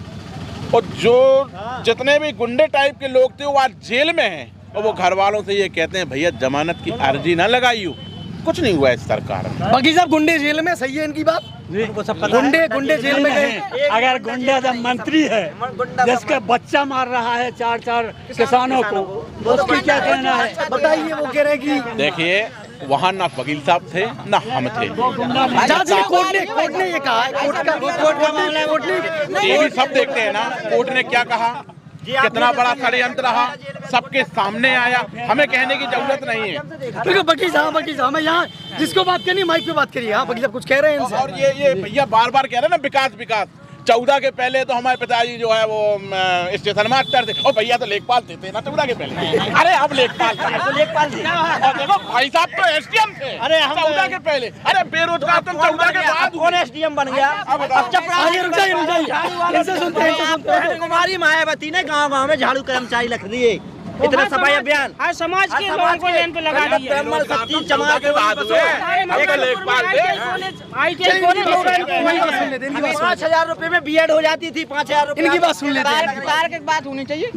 D: और जो जितने भी गुंडे टाइप के लोग थे वो आज जेल में हैं, और वो घर वालों से ये कहते हैं भैया जमानत की अर्जी ना लगाइयो। कुछ नहीं हुआ इस सरकार में।
A: वकील साहब, गुंडे जेल में, सही है इनकी बात? गुंडे जेल में गए।
C: अगर गुंडा जब मंत्री है, जिसका बच्चा मार रहा है 4 किसानों को, तो उसकी क्या कहना है?
A: बताइए। वो कह रहे कि
D: देखिए वहाँ ना वकील साहब थे ना हम थे।
A: कोर्ट ने ये कहा है, कोर्ट ने
D: टीवी सब देखते हैं ना, कोर्ट ने क्या कहा, कितना बड़ा षड्यंत्र रहा, सबके सामने आया, हमें कहने की जरूरत नहीं है।
A: देखो वकील साहब, मैं यहाँ जिसको बात करनी माइक पे बात करिए। हाँ वकील साहब कुछ कह रहे हैं इनसे।
D: और ये भैया बार बार कह रहे हैं ना विकास। 14 के पहले तो हमारे पिताजी जो है वो स्टेशन मास्टर थे, और भैया तो लेखपाल थे ना 14 के पहले। अरे अब लेखपाल थे, और देखो भाई साहब तो SDM थे। अरे 14 के पहले, अरे बेरोजगार तो 14 के बाद
I: कौन SDM बन गया? कुमारी मायावती ने गांव-गांव में झाड़ू कर्मचारी रख दिए। इतना सफाई अभियान
E: हर समाज के लोगों को लाइन पे लगा दिया।
I: 5,000 रुपए में BEd हो जाती थी। 5,000 रुपए।
A: इनकी बात सुन लेते हैं।
F: तार्किक बात होनी चाहिए।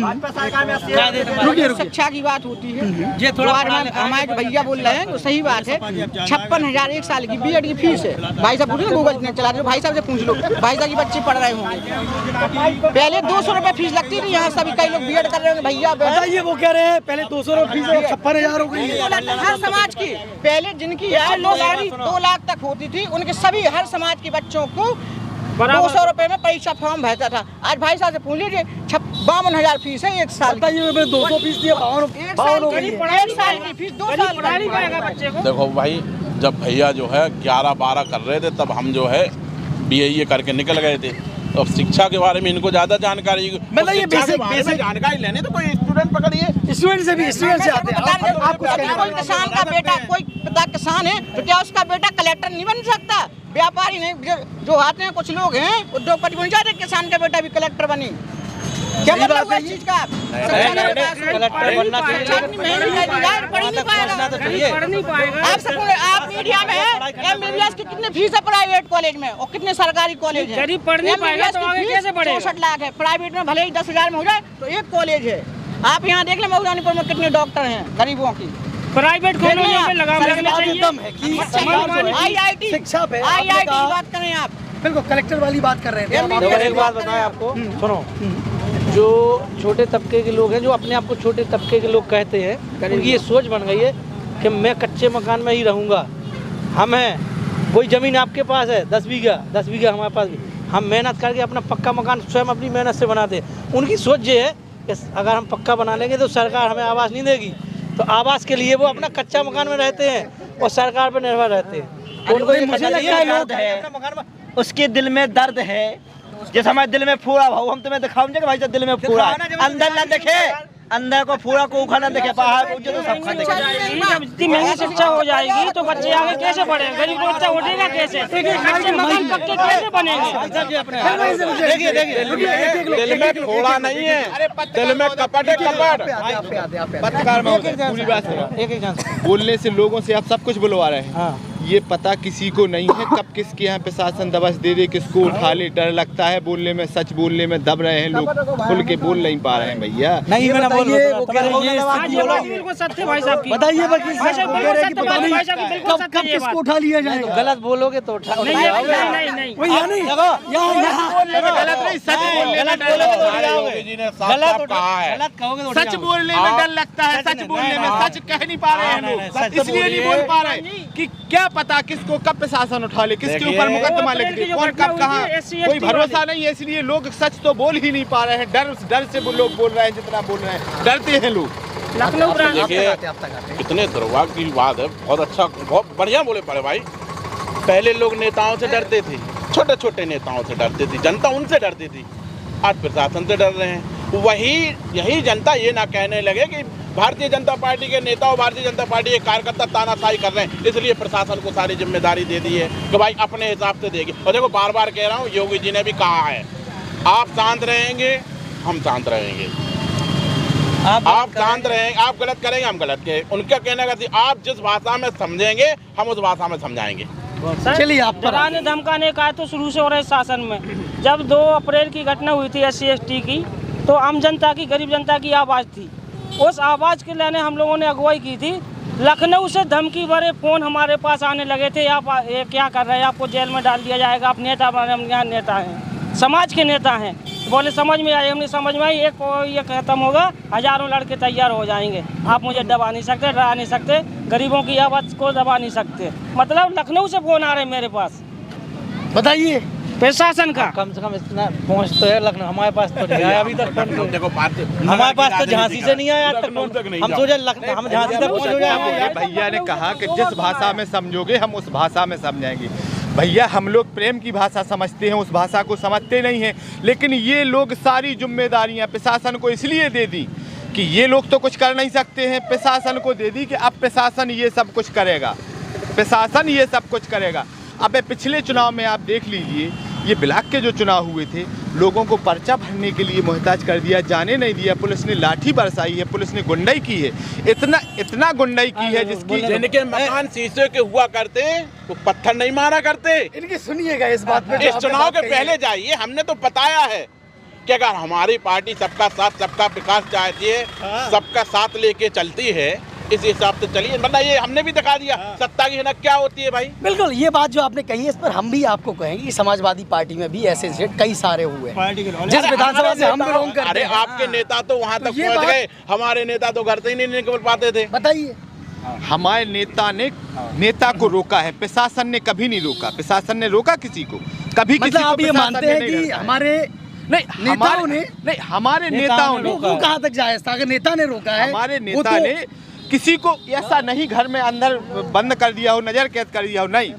A: रुकिए।
F: शिक्षा की बात होती है, ये थोड़ा हमारे जो भैया बोल रहे हैं तो सही बात है। 56,000 एक साल की BEd की फीस है। भाई साहब पूछो, गूगल ने चला रहे, भाई साहब से पूछ लो, भाई साहब की बच्चे पढ़ रहे होंगे। पहले 200 रुपए फीस लगती थी, यहाँ सभी कई लोग BEd कर रहे होंगे। भैया
A: बताइए, वो कह रहे हैं पहले 200 रुपए फीस, 56,000 हो गई है।
F: हर समाज की पहले जिनकी 2 लाख तक होती थी, उनके सभी हर समाज के बच्चों को 200 रुपए में परीक्षा फॉर्म भरता था। आज भाई साहब से पूछ लीजिए 52,000 फीस है 1 साल की।
A: 200 फीस दिया
F: 1 साल की फीस 2 साल
E: पढ़ा नहीं पाएगा बच्चे को।
D: देखो भाई, जब भैया जो है 11-12 कर रहे थे तब हम जो है BA करके निकल गए थे। तो शिक्षा के बारे में इनको ज्यादा जानकारी,
A: मतलब ये बेसिक
D: जानकारी लेने तो कोई स्टूडेंट पकड़िए,
A: स्टूडेंट से आते हैं। आप कुछ कहना
F: कोई किसान का बेटा, कोई पिता किसान है तो क्या उसका बेटा कलेक्टर नहीं बन सकता? व्यापारी नहीं, जो आते हैं कुछ लोग हैं उद्योगपति बन जाते, किसान का बेटा भी कलेक्टर बनी। क्या मतलब है इस चीज का?
I: कलेक्टर बनना
E: पढ़ नहीं पाएगा।
F: आप मीडिया में MBBS की कितनी फीस है प्राइवेट कॉलेज में और कितने सरकारी कॉलेज है?
E: गरीब पढ़ नहीं पाएगा तो आगे कैसे पढ़ेगा?
F: 64 लाख है, प्राइवेट में भले ही 10,000 में हो जाए तो एक कॉलेज है। आप यहाँ देख लें मऊरानीपुर में कितने डॉक्टर हैं गरीबों की।
E: प्राइवेट कॉलेजों में लगाम लगना चाहिए।
F: IIT
A: शिक्षा पे
F: IIT की बात करें आप,
A: बिल्कुल कलेक्टर वाली बात कर रहे थे।
I: एक बात बताएं आपको, सुनो, जो छोटे तबके के लोग हैं, जो अपने आप को छोटे तबके के लोग कहते हैं, उनकी ये सोच बन गई है कि मैं कच्चे मकान में ही रहूँगा। हम हैं, कोई ज़मीन आपके पास है 10 बीघा हमारे पास भी, हम मेहनत करके अपना पक्का मकान स्वयं अपनी मेहनत से बनाते हैं। उनकी सोच ये है कि अगर हम पक्का बना लेंगे तो सरकार हमें आवास नहीं देगी, तो आवास के लिए वो अपना कच्चा मकान में रहते हैं और सरकार पर निर्भर रहते हैं। तो उनको ये
F: मुझे लगता है लोग
I: है, उसके दिल में दर्द है। जैसे हमारे दिल में फूड़ा भाव, हम तुम्हें दिखाओगे कि भाई साहब दिल में फूड़ा है, अंदर ना देखे, अंदर को फूड़ा को उखाड़ा देखे, बाहर को तो सब खा देखे।
E: जब इतनी महंगी शिक्षा हो जाएगी तो बच्चे आगे कैसे पढ़ेंगे? गरीब बच्चा उठेगा कैसे? कच्चे मकान पक्के कैसे बनेंगे?
D: देखिए दिल में थोड़ा नहीं है, दिल में कपट है, कपट।
B: पत्रकार महोदय, पूरी बात सुनो। बोलने से लोगों से आप सब कुछ बुलवा रहे हैं, ये पता किसी को नहीं है कब किसके यहाँ प्रशासन दबस दे दे, किसको उठा ले। डर लगता है बोलने में, सच बोलने में दब रहे हैं लोग, खुल के बोल नहीं पा रहे हैं भैया।
A: नहीं मैं बताइए कब किसको उठा लिया जाएगा?
I: गलत बोलोगे तो उठा
E: नहीं,
B: सच बोलने में डर लगता है, सच बोलने में, सच कह नहीं पा रहे हैं लोग, इसलिए नहीं बोल पा रहे कि क्या पता किसको कब प्रशासन उठा ले, किसके ऊपर मुकदमा लिख दे, कौन कब कहाँ, कोई भरोसा नहीं है। इसलिए लोग सच तो बोल ही नहीं पा रहे हैं, डर से लोग बोल रहे हैं, जितना बोल रहे हैं डरते हैं लोग।
D: देखिए कितने दुर्भाग्य की बात है। बहुत अच्छा, बहुत बढ़िया बोले पड़े भाई। पहले लोग नेताओं से डरते थे, छोटे छोटे नेताओं से डरते थे, जनता उनसे डरती थी। आज प्रशासन से डर रहे हैं। यही जनता ये ना कहने लगे कि भारतीय जनता पार्टी के नेता और भारतीय जनता पार्टी के कार्यकर्ता तानाशाही कर रहे हैं, इसलिए प्रशासन को सारी जिम्मेदारी दे दी है कि भाई अपने हिसाब से देगी। और देखो बार बार कह रहा हूँ, योगी जी ने भी कहा है, आप शांत रहेंगे हम शांत रहेंगे, आप शांत रहेंगे, आप गलत करेंगे हम गलत करेंगे। उनका कहने का आप जिस भाषा में समझेंगे हम उस भाषा में समझाएंगे।
A: चलिए आप
E: डराने धमकाने का तो शुरू से हो रहा है शासन में। जब 2 अप्रैल की घटना हुई थी SC ST की, तो आम जनता की, गरीब जनता की आवाज़ थी। उस आवाज़ के लेने हम लोगों ने अगुवाई की थी। लखनऊ से धमकी भरे फ़ोन हमारे पास आने लगे थे, आप ये क्या कर रहे हैं, आपको जेल में डाल दिया जाएगा, आप नेता बने, हम यहाँ नेता हैं, समाज के नेता हैं। बोले समझ में आई, हमने समझ में आई, ये खत्म होगा, हज़ारों लड़के तैयार हो जाएंगे, आप मुझे दबा नहीं सकते, डरा नहीं सकते, गरीबों की आवाज़ को दबा नहीं सकते। मतलब लखनऊ से फ़ोन आ रहे हैं मेरे पास।
A: बताइए
E: प्रशासन का
I: कम से कम इतना पहुँच तो है लखनऊ, हमारे पास तो नहीं आया अभी तक।
D: देखो
I: हमारे पास तो झांसी से नहीं आया आज तक। हम सोचे लखनऊ, हम झांसी तक पहुँच जाएंगे।
B: भैया ने कहा कि जिस भाषा में समझोगे हम उस भाषा में समझाएंगे। भैया हम लोग प्रेम की भाषा समझते हैं, उस भाषा को समझते नहीं हैं। लेकिन ये लोग सारी जिम्मेदारियां प्रशासन को इसलिए दे दी कि ये लोग तो कुछ कर नहीं सकते हैं, प्रशासन को दे दी कि अब प्रशासन ये सब कुछ करेगा, प्रशासन ये सब कुछ करेगा। अब पिछले चुनाव में आप देख लीजिए, ये ब्लॉक के जो चुनाव हुए थे, लोगों को पर्चा भरने के लिए मोहताज कर दिया, जाने नहीं दिया, पुलिस ने लाठी बरसाई है, पुलिस ने गुंडाई की है, इतना गुंडाई की है जिसकी
D: जिनके मकान शीशे के हुआ करते वो पत्थर नहीं मारा करते।
A: इनकी सुनिएगा इस बात पे,
D: इस चुनाव के पहले जाइए, हमने तो बताया है कि अगर हमारी पार्टी सबका साथ सबका विकास चाहती है, सबका साथ लेके चलती है, इस हिसाब से चलिए। वरना ये हमने भी दिखा दिया सत्ता की हिनक क्या होती है भाई।
A: बिल्कुल, ये बात जो आपने कही है इस पर हम भी आपको कहेंगे कि समाजवादी पार्टी में भी ऐसे कई सारे हुए हैं जिस विधानसभा से हम बिलोंग करते हैं।
D: अरे आपके नेता तो वहाँ तक पहुँच गए, हमारे नेता तो घर से ही नहीं निकल पाते थे।
A: बताइए,
B: हमारे नेता को रोका है, प्रशासन ने कभी नहीं रोका। प्रशासन ने रोका किसी को? कभी किसी
A: मतलब
B: को
A: आप ये
B: प्रशासन
A: मानते
B: ने
A: हैं
B: नहीं
A: कि
B: रोका है।
A: हमारे
B: नहीं
A: नेताओं ने
B: हमारे नेताओं ने
A: वो कहाँ तक जायज था? अगर नेता ने रोका है,
B: हमारे
A: वो
B: नेता
A: तो-
B: ने किसी को ऐसा नहीं घर में अंदर बंद कर दिया हो, नजर कैद कर दिया हो, नहीं।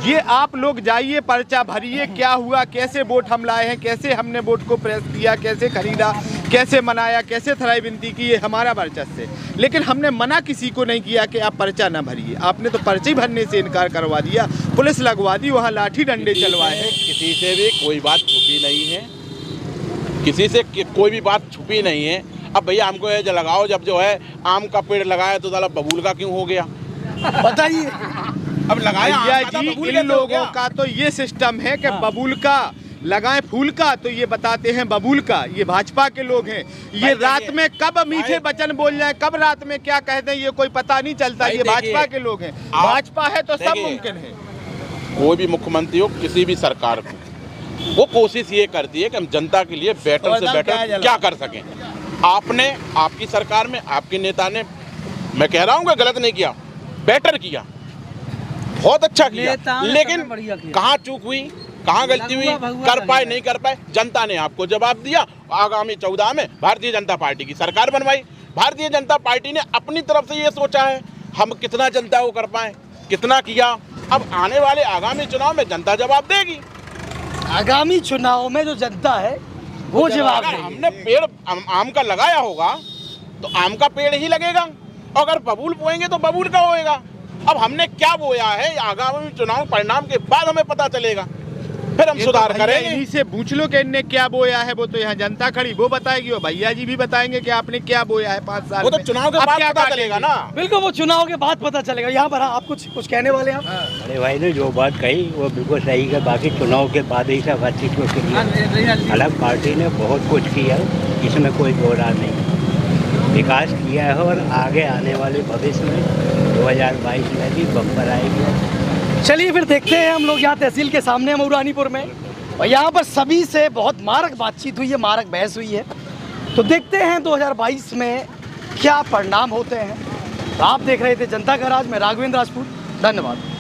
B: ये आप लोग जाइए, पर्चा भरिए, क्या हुआ, कैसे वोट हम लाए हैं, कैसे हमने वोट को प्रेस किया, कैसे खरीदा, कैसे मनाया, कैसे थराई विनती की, ये हमारा वर्चस्व है। लेकिन हमने मना किसी को नहीं किया कि आप पर्चा ना भरिए। आपने तो पर्चे भरने से इनकार करवा दिया, पुलिस लगवा दी, वहाँ लाठी डंडे चलवाए हैं।
D: किसी से भी कोई बात छुपी नहीं है, किसी से कोई भी बात छुपी नहीं है। अब भैया हमको ये जो लगाओ, जब जो है आम का पेड़ लगाया तो साला बबूल का क्यों हो गया?
A: बताइए।
D: अब लगाया
B: भैया
D: आम का था,
B: जी,
D: बबूल
B: इन
D: कैसे हो
B: लोगों
D: गया?
B: का तो ये सिस्टम है कि बबूल का लगाएं, फूल का तो ये बताते हैं बबूल का। ये भाजपा के लोग हैं, ये
D: भाई
B: रात
D: देखिए,
B: में कब मीठे
D: भाई-
B: वचन बोल जाए, कब रात में क्या कह दें, ये कोई पता नहीं चलता।
D: भाई
B: ये
D: देखिए,
B: भाजपा के लोग हैं,
D: आप-
B: भाजपा है तो सब
D: देखिए,
B: मुमकिन है।
D: कोई भी मुख्यमंत्री हो, किसी भी सरकार को, वो कोशिश ये करती है कि हम जनता के लिए बेटर से बेटर क्या कर सकें। आपने, आपकी सरकार में आपके नेता ने, मैं कह रहा हूँ कि गलत नहीं किया, बेटर किया, बहुत अच्छा किया, लेकिन कहाँ चूक हुई, कहाँ गलती हुई, कर पाए नहीं कर पाए, जनता ने आपको जवाब दिया। आगामी 14 में भारतीय जनता पार्टी की सरकार बनवाई। भारतीय जनता पार्टी ने अपनी तरफ से ये सोचा है हम कितना जनता को कर पाए, कितना किया। अब आने वाले आगामी चुनाव में जनता जवाब देगी।
A: आगामी चुनाव में जो जनता है वो जवाब
D: अगर
A: देगी।
D: हमने पेड़ आम का लगाया होगा तो आम का पेड़ ही लगेगा, अगर बबूल बोएंगे तो बबूल का होएगा। अब हमने क्या बोया है आगामी चुनाव परिणाम के बाद हमें पता चलेगा, फिर हम
B: ये तो
D: सुधार
B: भैया
D: करेंगे।
B: इन्हीं से पूछ लो कि इनने क्या बोया है, वो तो यहाँ जनता खड़ी वो बताएगी, और भैया जी भी बताएंगे कि आपने क्या बोया है 5 साल
D: वो तो
B: में।
D: चुनाव के
B: अब
D: बाद
B: क्या
D: पता
B: काटेंगे?
D: चलेगा ना।
A: बिल्कुल, वो चुनाव के बाद पता चलेगा। यहाँ पर आप कुछ कहने वाले हैं आप?
C: अरे भाई ने जो बात कही वो बिल्कुल सही है। बाकी चुनाव के बाद ही सब अच्छी कुछ किया। अलग पार्टी ने बहुत कुछ किया, इसमें कोई दो राय नहीं। विकास किया है और आगे आने वाले भविष्य में 2022 में भी बम्पर आएगी।
A: चलिए फिर देखते हैं। हम लोग यहाँ तहसील के सामने मऊरानीपुर में, और यहाँ पर सभी से बहुत मारक बातचीत हुई है, मारक बहस हुई है। तो देखते हैं 2022 में क्या परिणाम होते हैं। तो आप देख रहे थे जनता का राज में राघवेंद्र राजपूत। धन्यवाद।